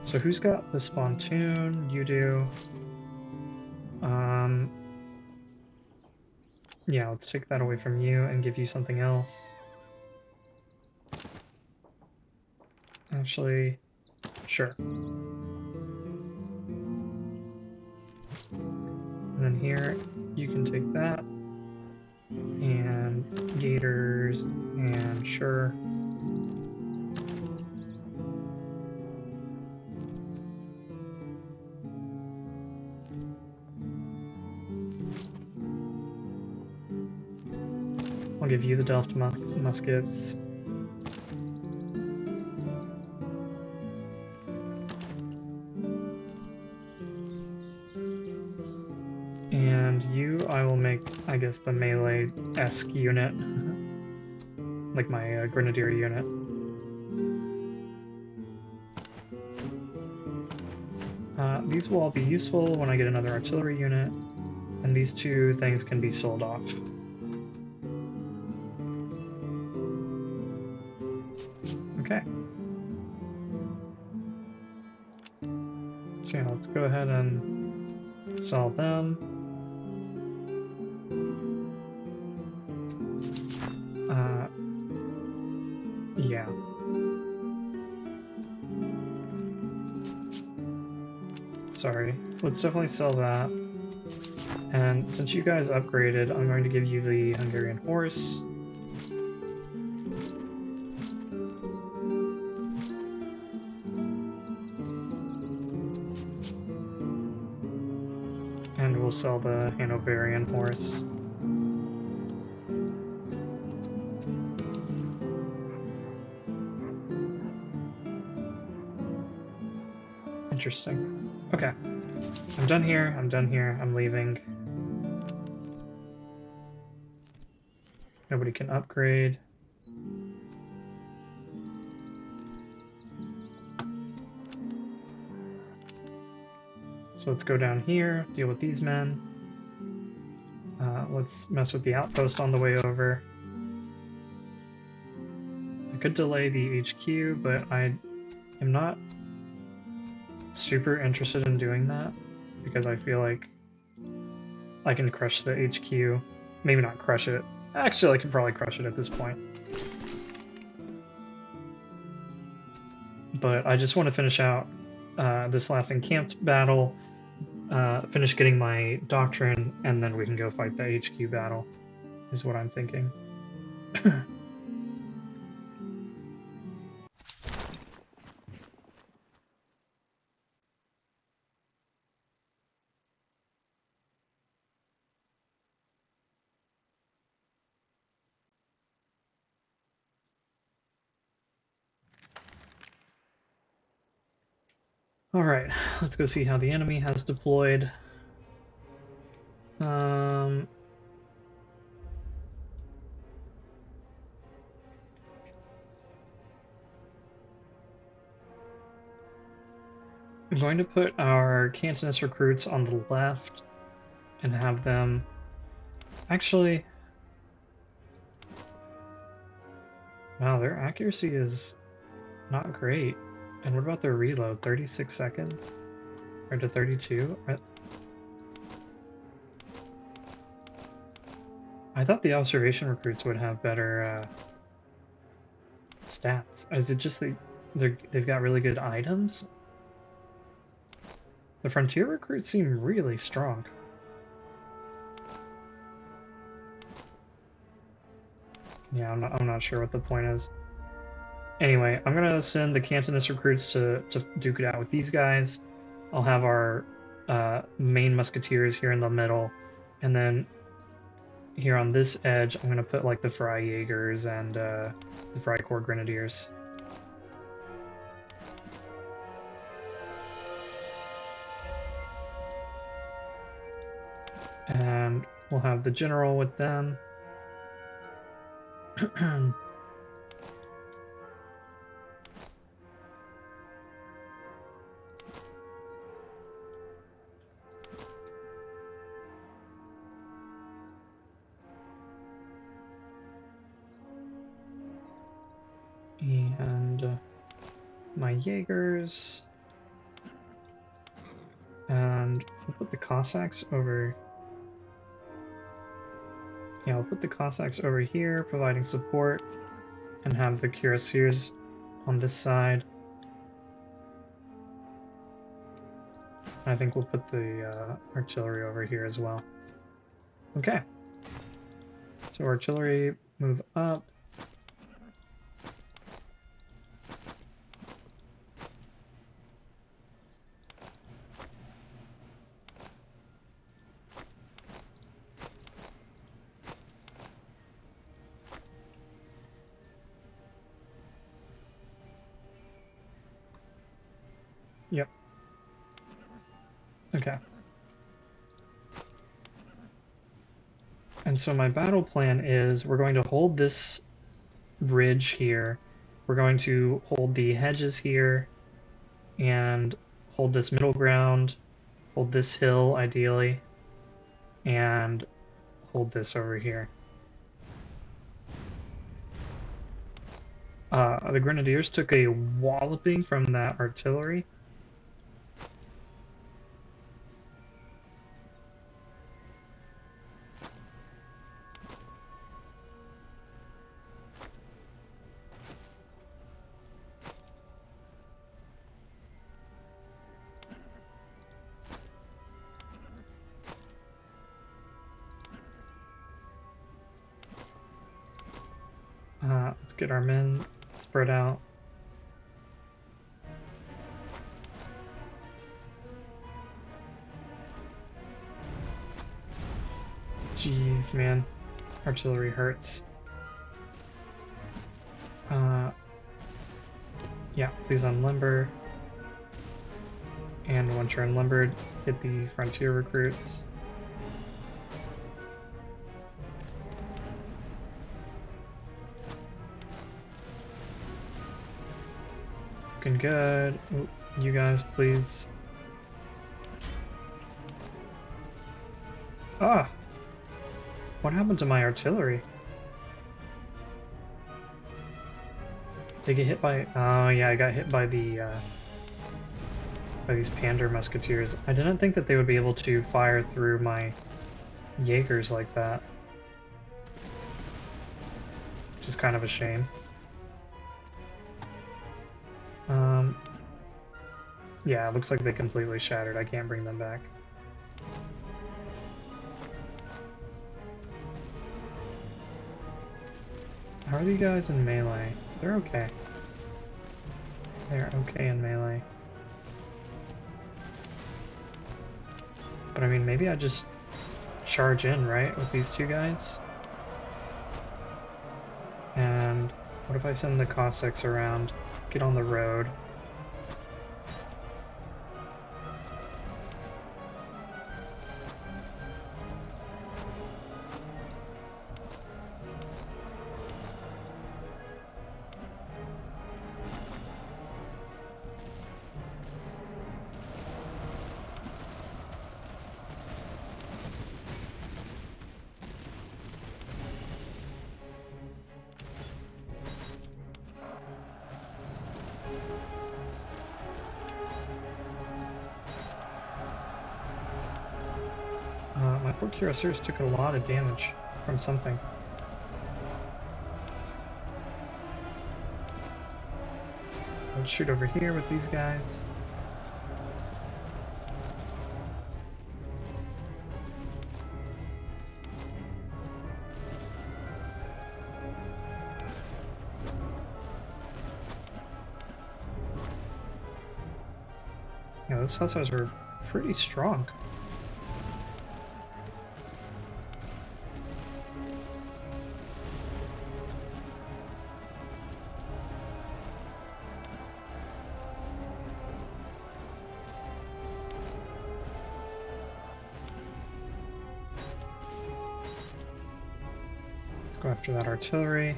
So who's got this pontoon? You do. Yeah, let's take that away from you and give you something else. Actually, sure. And then here, you can take that. and gators, and sure. I'll give you the Delft muskets. And you, I will make, I guess, the melee-esque unit. Like my grenadier unit. These will all be useful when I get another artillery unit, and these two things can be sold off. Okay. So yeah, let's go ahead and sell them. Yeah. Sorry. Let's definitely sell that. And since you guys upgraded, I'm going to give you the Hungarian horse. And we'll sell the Hanoverian horse. Interesting. Okay. I'm done here, I'm done here, I'm leaving. Nobody can upgrade. So let's go down here, deal with these men. Let's mess with the outpost on the way over. I could delay the HQ, but I am not super interested in doing that because I feel like I can crush the HQ. Maybe not crush it. Actually, I could probably crush it at this point. But I just want to finish out this last encamped battle, finish getting my doctrine, and then we can go fight the HQ battle, is what I'm thinking. Alright, let's go see how the enemy has deployed. I'm going to put our Cantonist recruits on the left and have them... Actually... Wow, their accuracy is not great. And what about their reload? 36 seconds? Or to 32? I thought the observation recruits would have better stats. Is it just they've got really good items? The frontier recruits seem really strong. Yeah, I'm not sure what the point is. Anyway, I'm gonna send the Cantonist recruits to duke it out with these guys. I'll have our main musketeers here in the middle, and then here on this edge, I'm gonna put like the Freijaegers and the Freikorps Grenadiers. And we'll have the general with them. And my Jaegers. And we'll put the Cossacks over... Yeah, I'll put the Cossacks over here, providing support, and have the cuirassiers on this side. I think we'll put the artillery over here as well. Okay. So artillery, move up. Yep. Okay. And so my battle plan is we're going to hold this ridge here. We're going to hold the hedges here and hold this middle ground, hold this hill ideally, and hold this over here. The Grenadiers took a walloping from that artillery. Let's get our men spread out. Jeez, man. Artillery hurts. Yeah, please unlimber. And once you're unlimbered, hit the frontier recruits. Looking good. Ooh, you guys, please. Ah! What happened to my artillery? Did I get hit by... Oh, yeah, I got hit by the, by these Pander musketeers. I didn't think that they would be able to fire through my Jaegers like that. Which is kind of a shame. Yeah, it looks like they completely shattered. I can't bring them back. How are you guys in melee? They're okay. They're okay in melee. But I mean, maybe I just charge in, right, with these two guys? And what if I send the Cossacks around, get on the road? My poor cuirassiers took a lot of damage from something. Let's shoot over here with these guys. Yeah, those hussars were pretty strong. Let's go after that artillery.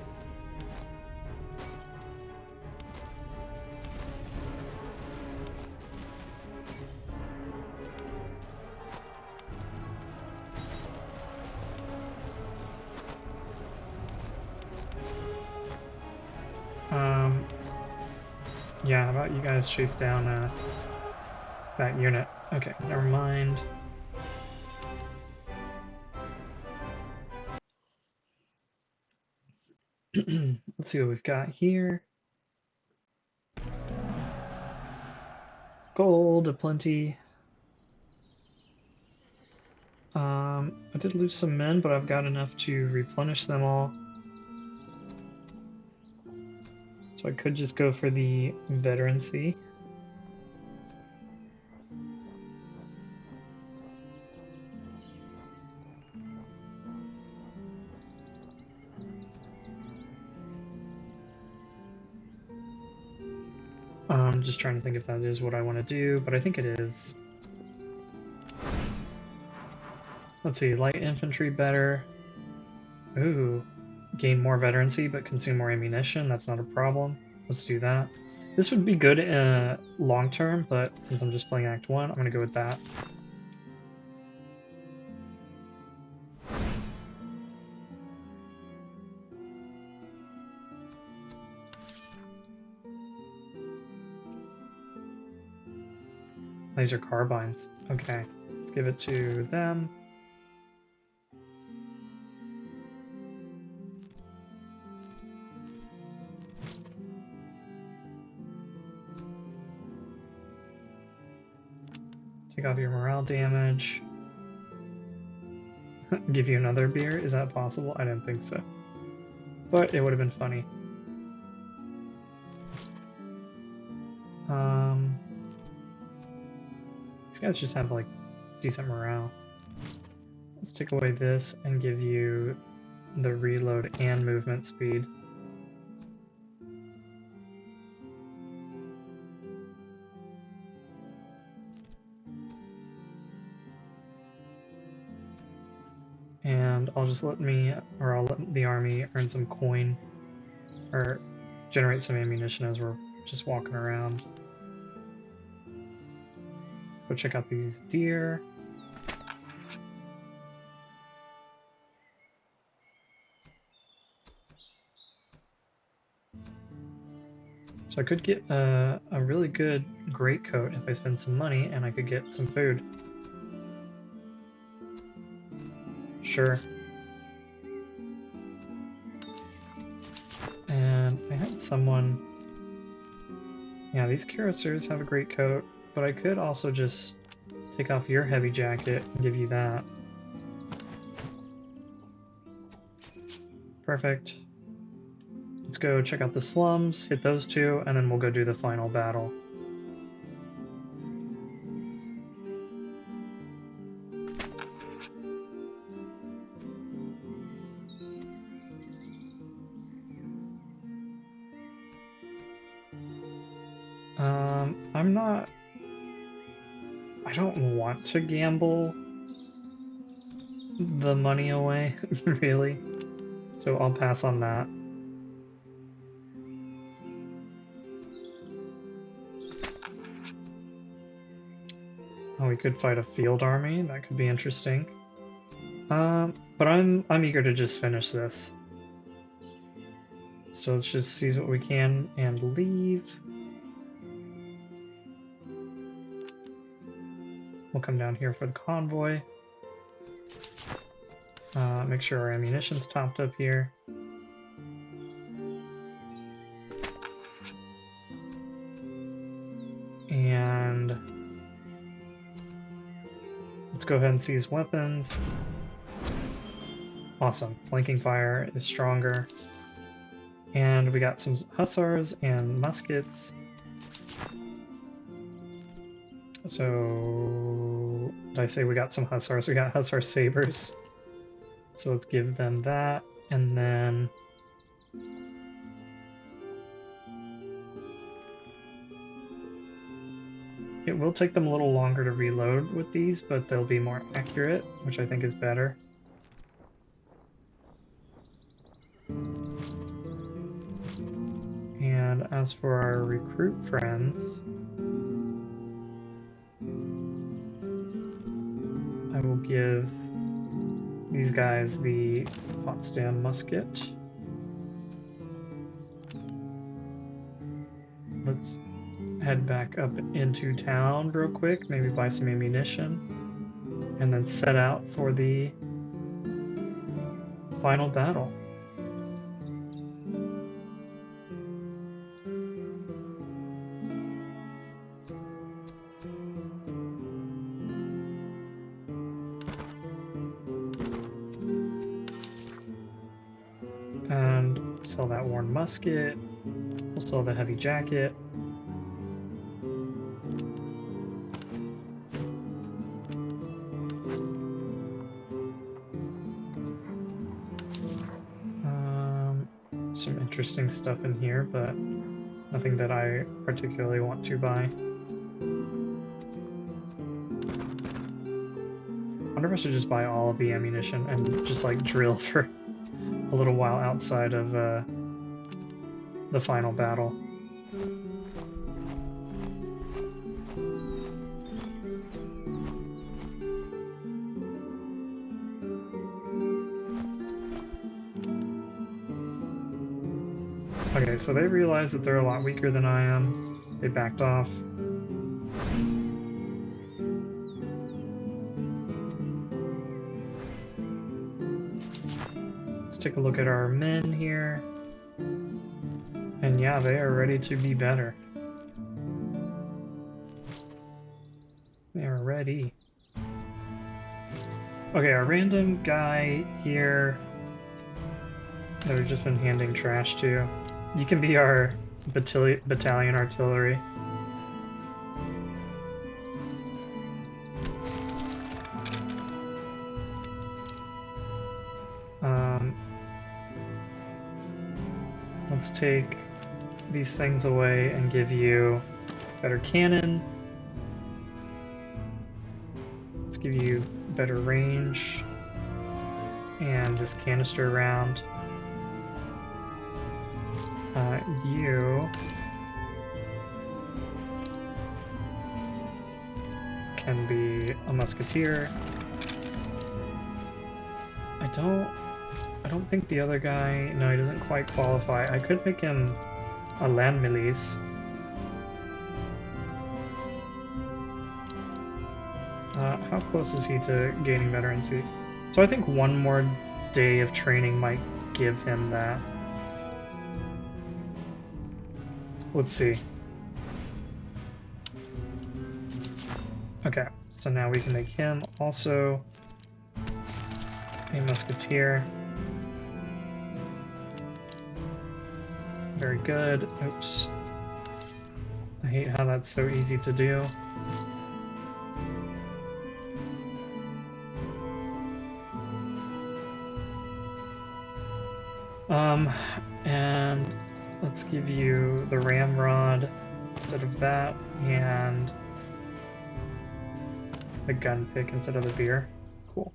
Yeah, how about you guys chase down that unit? Okay, never mind. Let's see what we've got here. Gold aplenty. I did lose some men, but I've got enough to replenish them all. So I could just go for the veterancy. I'm just trying to think if that is what I want to do, but I think it is. Let's see, light infantry better. Ooh, gain more veterancy but consume more ammunition. That's not a problem. Let's do that. This would be good long term, but since I'm just playing Act 1, I'm going to go with that. These are carbines. Okay, let's give it to them. Take off your morale damage. Give you another beer? Is that possible? I didn't think so. But it would have been funny. These guys just have like decent morale. Let's take away this and give you the reload and movement speed. And I'll let the army earn some coin or generate some ammunition as we're just walking around. Go check out these deer. So I could get a really good greatcoat if I spend some money, and I could get some food. Sure. And I had someone... Yeah, these cuirassiers have a greatcoat, but I could also just take off your heavy jacket and give you that. Perfect. Let's go check out the slums, hit those two, and then we'll go do the final battle. I don't want to gamble the money away, really. So I'll pass on that. Oh, we could fight a field army. That could be interesting. But I'm eager to just finish this. So let's just seize what we can and leave. We'll come down here for the convoy. Make sure our ammunition's topped up here. And let's go ahead and seize weapons. Awesome. Flanking fire is stronger. And we got some hussars and muskets. So, did I say we got some hussars? We got hussar sabers. So let's give them that. And then it will take them a little longer to reload with these, but they'll be more accurate, which I think is better. And as for our recruit friends, I will give these guys the Potsdam musket. Let's head back up into town real quick, maybe buy some ammunition, and then set out for the final battle. Sell that worn musket. We'll sell the heavy jacket. Some interesting stuff in here, but nothing that I particularly want to buy. I wonder if I should just buy all of the ammunition and just like drill for a little while outside of the final battle. Okay, so they realize that they're a lot weaker than I am. They backed off. Let's take a look at our men here. And yeah, they are ready to be better. They are ready. Okay, our random guy here that we've just been handing trash to. You can be our battalion artillery. Let's take these things away and give you better cannon. Let's give you better range and this canister round. You can be a musketeer. I don't think the other guy, no, he doesn't quite qualify. I could make him a land milice. How close is he to gaining veterancy? So I think one more day of training might give him that. Let's see. Okay, so now we can make him also a musketeer. Very good. Oops. I hate how that's so easy to do. And let's give you the ramrod instead of that, and the gun pick instead of the beer. Cool.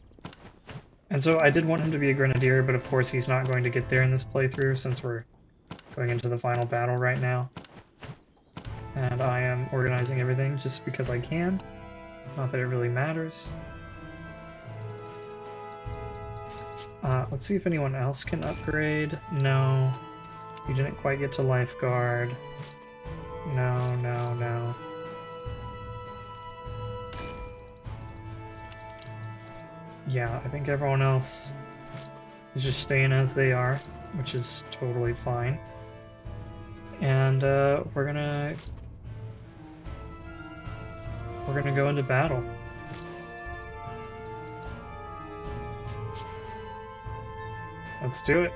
And so I did want him to be a grenadier, but of course he's not going to get there in this playthrough since we're going into the final battle right now. And I am organizing everything just because I can. Not that it really matters. Let's see if anyone else can upgrade. No. You didn't quite get to lifeguard. No, no, no. Yeah, I think everyone else is just staying as they are, which is totally fine. And we're gonna go into battle. Let's do it.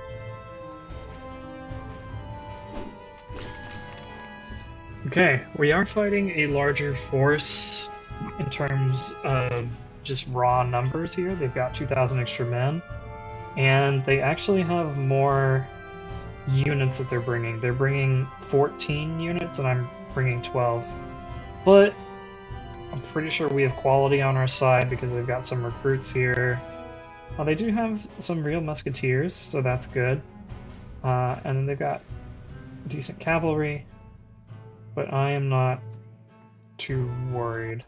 Okay, we are fighting a larger force in terms of just raw numbers here. They've got 2,000 extra men, and they actually have more units that they're bringing. They're bringing 14 units, and I'm bringing 12. But I'm pretty sure we have quality on our side because they've got some recruits here. They do have some real musketeers, so that's good. And then they've got decent cavalry, but I am not too worried.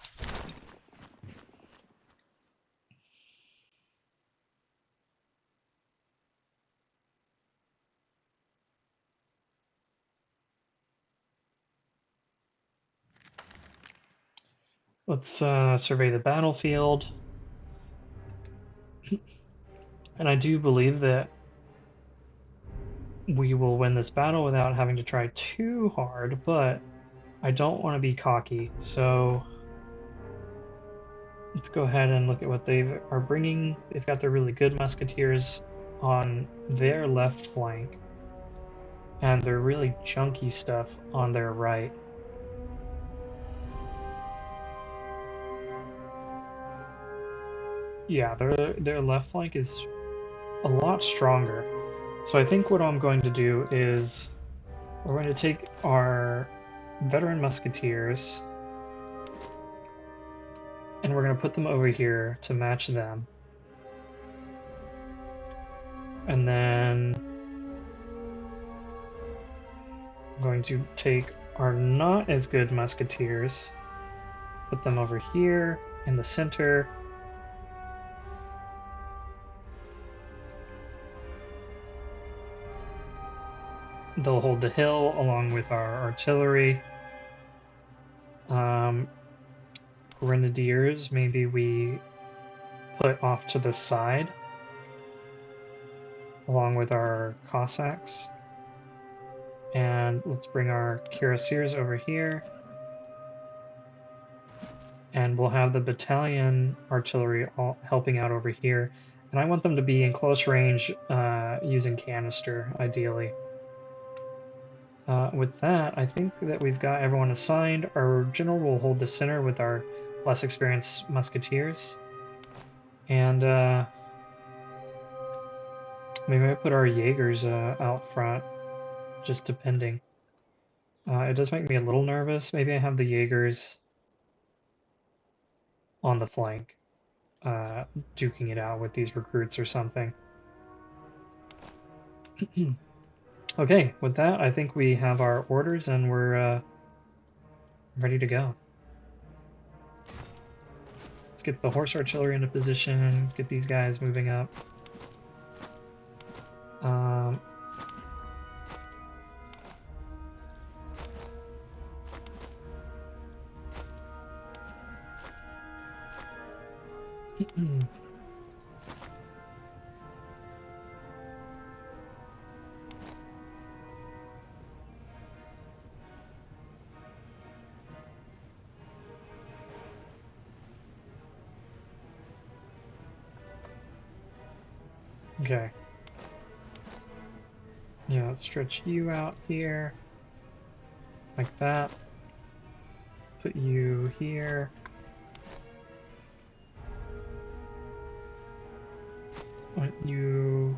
Let's survey the battlefield. And I do believe that we will win this battle without having to try too hard, but I don't want to be cocky, so let's go ahead and look at what they are bringing. They've got their really good musketeers on their left flank. and they're really chunky stuff on their right. Yeah, their left flank is a lot stronger. So I think what I'm going to do is we're going to take our veteran musketeers and we're going to put them over here to match them. And then I'm going to take our not as good musketeers, put them over here in the center. They'll hold the hill along with our artillery. Grenadiers, maybe we put off to the side along with our Cossacks. And let's bring our cuirassiers over here. And we'll have the battalion artillery all helping out over here. And I want them to be in close range using canister, ideally. With that, I think that we've got everyone assigned. Our general will hold the center with our less experienced musketeers. And maybe I put our Jaegers out front, just depending. It does make me a little nervous. Maybe I have the Jaegers on the flank, duking it out with these recruits or something. Okay, with that, I think we have our orders and we're ready to go. Let's get the horse artillery into position, get these guys moving up. Okay. Yeah, let's stretch you out here. Like that. Put you here. Want you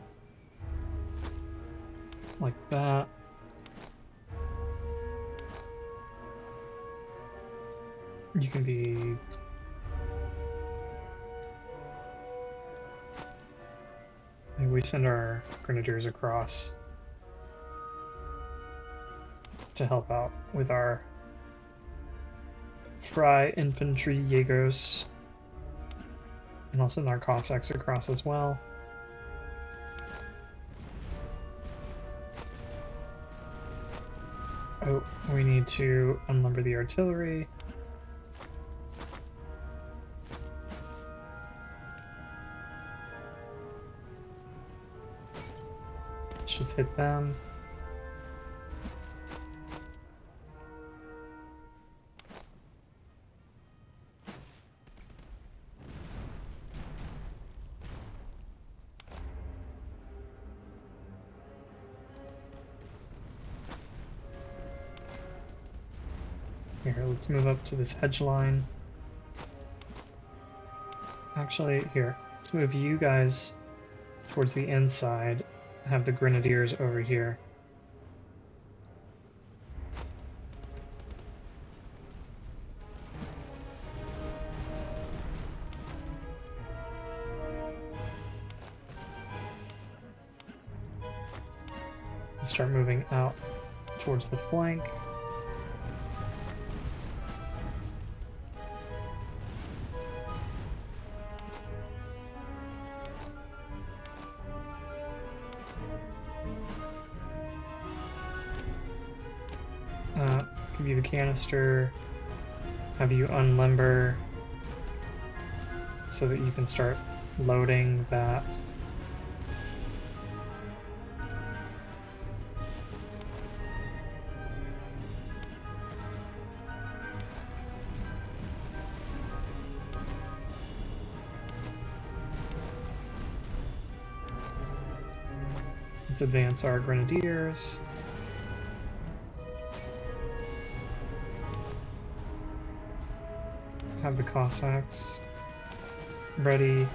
like that. You can be maybe we send our grenadiers across to help out with our Fry infantry Jaegers. And I'll send our Cossacks across as well. Oh, we need to unlimber the artillery. Let's just hit them. Here, let's move up to this hedge line. Actually, here, let's move you guys towards the inside. Have the grenadiers over here. Start moving out towards the flank. Let's give you the canister. Have you unlimber so that you can start loading that. Let's advance our grenadiers. have the Cossacks ready.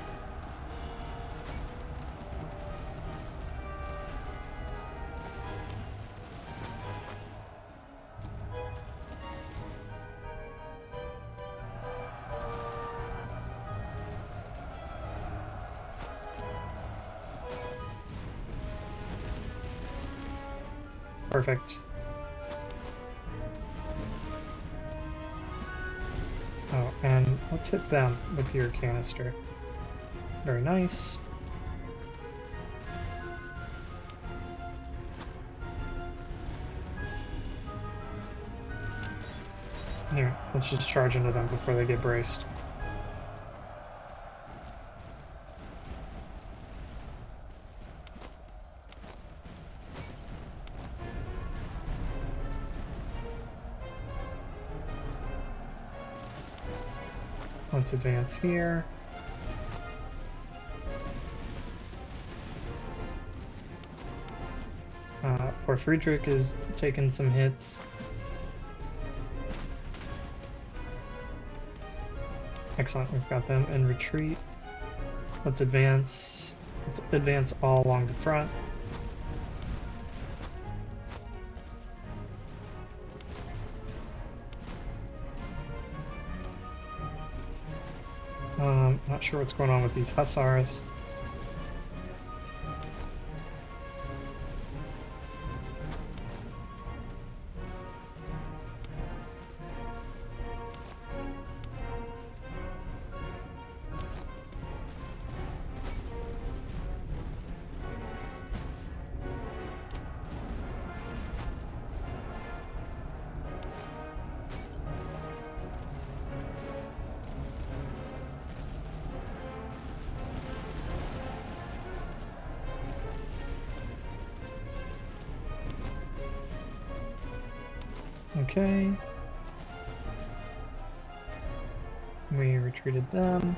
Perfect. Oh, and let's hit them with your canister. Very nice. Here, let's just charge into them before they get braced. Let's advance here. Poor Friedrich is taking some hits. Excellent, we've got them in retreat. Let's advance. Let's advance all along the front. Not sure what's going on with these hussars. Okay. We retreated them.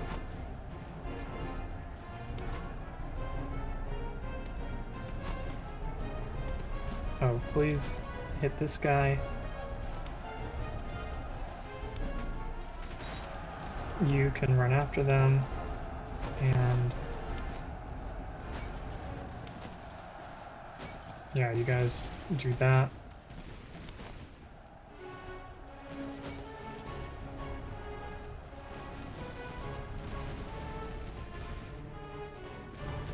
Oh, please hit this guy. You can run after them, and yeah, you guys do that.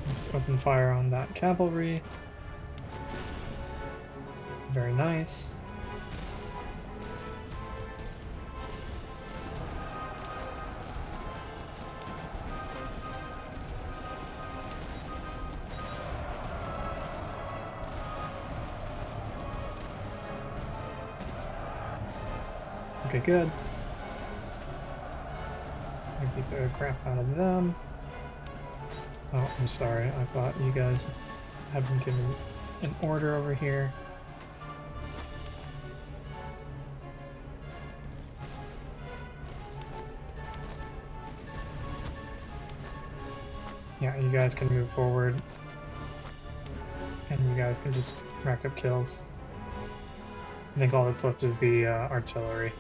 Let's open fire on that cavalry. Very nice. Okay, good. We beat the crap out of them. Oh, I'm sorry. I thought you guys had been given an order over here. Yeah, you guys can move forward. And you guys can just rack up kills. I think all that's left is the artillery.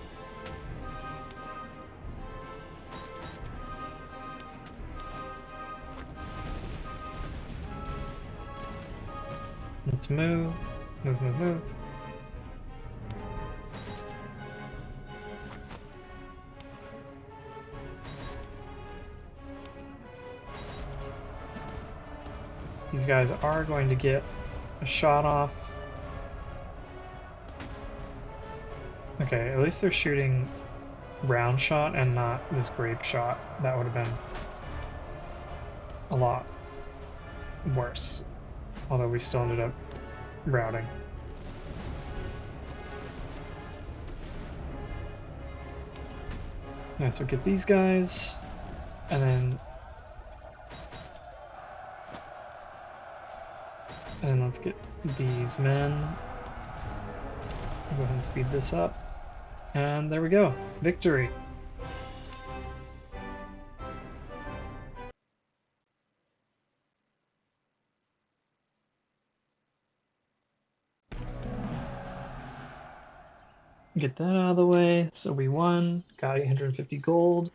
Let's move. Move, move, move. These guys are going to get a shot off. Okay, at least they're shooting round shot and not this grape shot. That would have been a lot worse. Although we still ended up routing. Yeah, so get these guys, and then let's get these men. Go ahead and speed this up. And there we go. Victory. Get that out of the way. So we won, got 850 gold,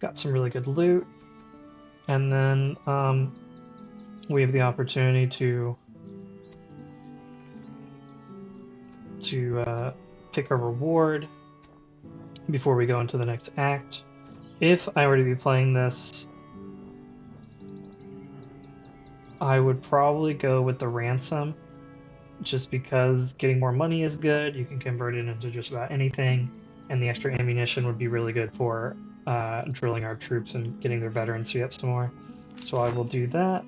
got some really good loot, and then we have the opportunity to pick a reward before we go into the next act. If I were to be playing this, I would probably go with the ransom, just because getting more money is good. You can convert it into just about anything, and the extra ammunition would be really good for drilling our troops and getting their veterancy up some more. So I will do that.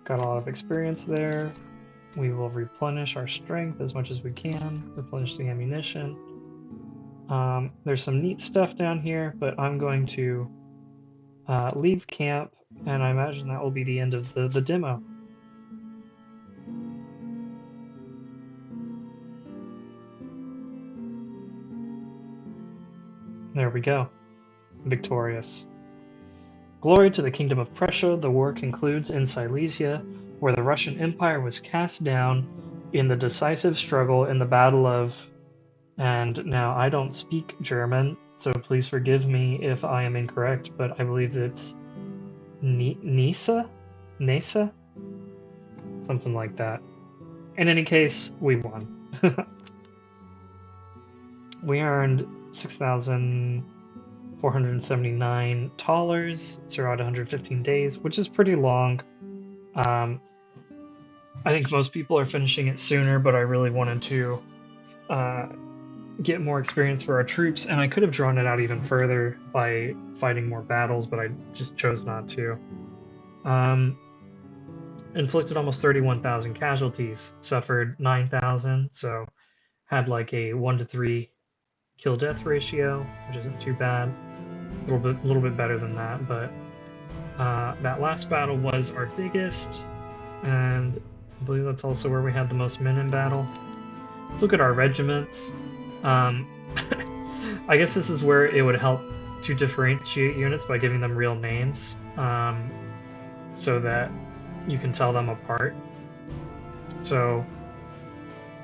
Got a lot of experience there. We will replenish our strength as much as we can, replenish the ammunition. There's some neat stuff down here, but I'm going to leave camp, and I imagine that will be the end of the demo. There we go. Victorious. Glory to the Kingdom of Prussia, the war concludes in Silesia, where the Russian Empire was cast down in the decisive struggle in the Battle of... And now I don't speak German, so please forgive me if I am incorrect, but I believe it's Nisa? Nesa? Something like that. In any case, we won. We earned 6,479 dollars. It's around 115 days, which is pretty long. I think most people are finishing it sooner, but I really wanted to get more experience for our troops, and I could have drawn it out even further by fighting more battles, but I just chose not to. Inflicted almost 31,000 casualties, suffered 9,000, so had like a 1-to-3 kill death ratio, which isn't too bad. A little bit better than that, but that last battle was our biggest, and I believe that's also where we had the most men in battle. Let's look at our regiments. I guess this is where it would help to differentiate units by giving them real names, so that you can tell them apart. So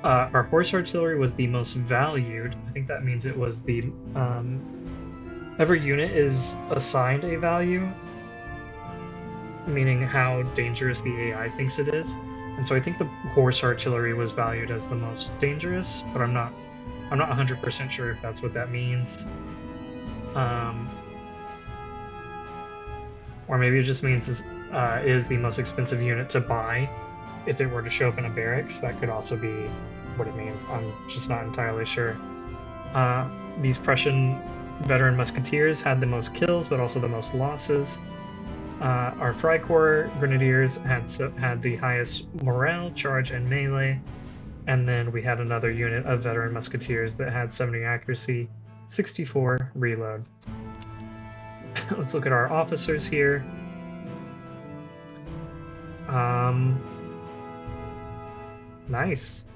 our horse artillery was the most valued. I think that means it was the every unit is assigned a value, meaning how dangerous the AI thinks it is. And so I think the horse artillery was valued as the most dangerous, but I'm not 100% sure if that's what that means. Or maybe it just means this is the most expensive unit to buy if it were to show up in a barracks. That could also be what it means. I'm just not entirely sure. These Prussian veteran musketeers had the most kills, but also the most losses. Our Freikorps Grenadiers had the highest morale, charge, and melee, and then we had another unit of veteran musketeers that had 70 accuracy, 64 reload. Let's look at our officers here. Nice.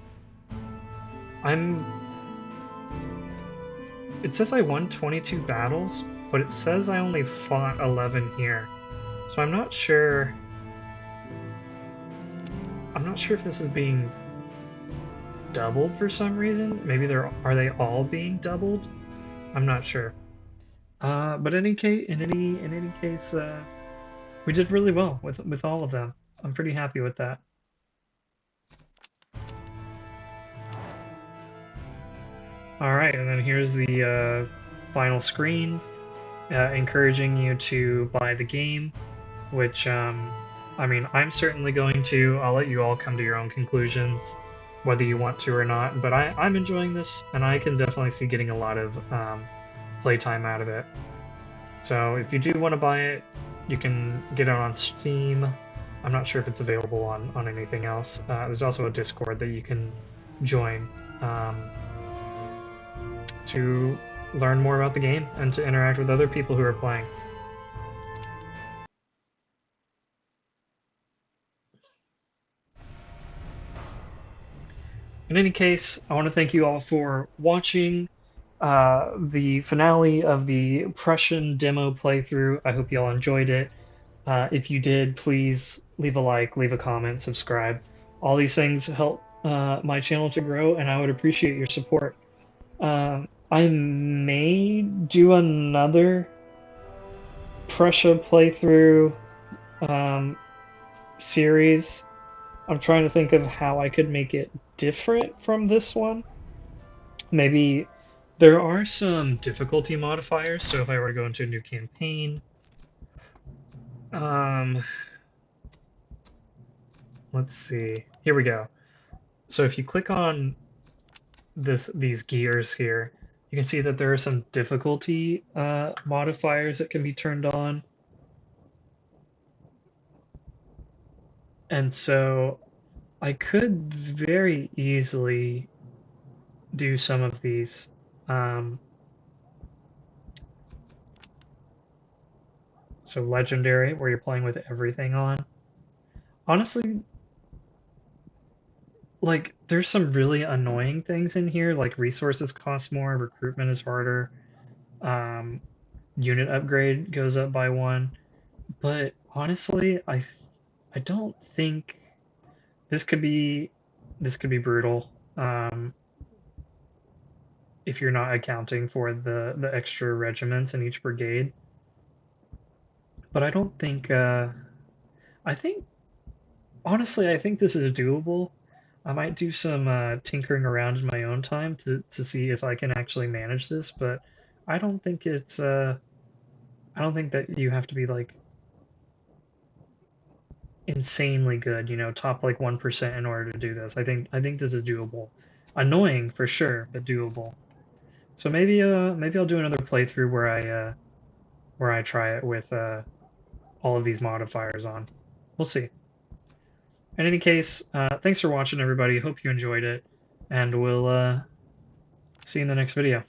It says I won 22 battles, but it says I only fought 11 here. So I'm not sure if this is being doubled for some reason. Maybe are they all being doubled? I'm not sure. But in any case, we did really well with all of them. I'm pretty happy with that. All right, and then here's the final screen, encouraging you to buy the game, which I mean, I'm certainly going to. I'll let you all come to your own conclusions, whether you want to or not. But I'm enjoying this, and I can definitely see getting a lot of playtime out of it. So if you do want to buy it, you can get it on Steam. I'm not sure if it's available on anything else. There's also a Discord that you can join to learn more about the game and to interact with other people who are playing. In any case, I want to thank you all for watching. the finale of the Prussian demo playthrough. I hope you all enjoyed it. If you did, please leave a like, leave a comment, subscribe. All these things help my channel to grow, and I would appreciate your support. I may do another Prussia playthrough um, series. I'm trying to think of how I could make it different from this one. Maybe there are some difficulty modifiers, so if I were to go into a new campaign, um, let's see. Here we go. So if you click on these gears here, you can see that there are some difficulty modifiers that can be turned on. And so I could very easily do some of these. So legendary, where you're playing with everything on. Honestly, like there's some really annoying things in here, like resources cost more, recruitment is harder, um, unit upgrade goes up by one. But honestly, I don't think this could be this could be brutal. If you're not accounting for the extra regiments in each brigade. But I don't think I think honestly I think this is doable. I might do some tinkering around in my own time to see if I can actually manage this, but I don't think it's I don't think that you have to be like insanely good, top like 1% in order to do this. I think this is doable. Annoying for sure, but doable. So maybe I'll do another playthrough where I try it with all of these modifiers on. We'll see. In any case, thanks for watching, everybody. Hope you enjoyed it, and we'll see you in the next video.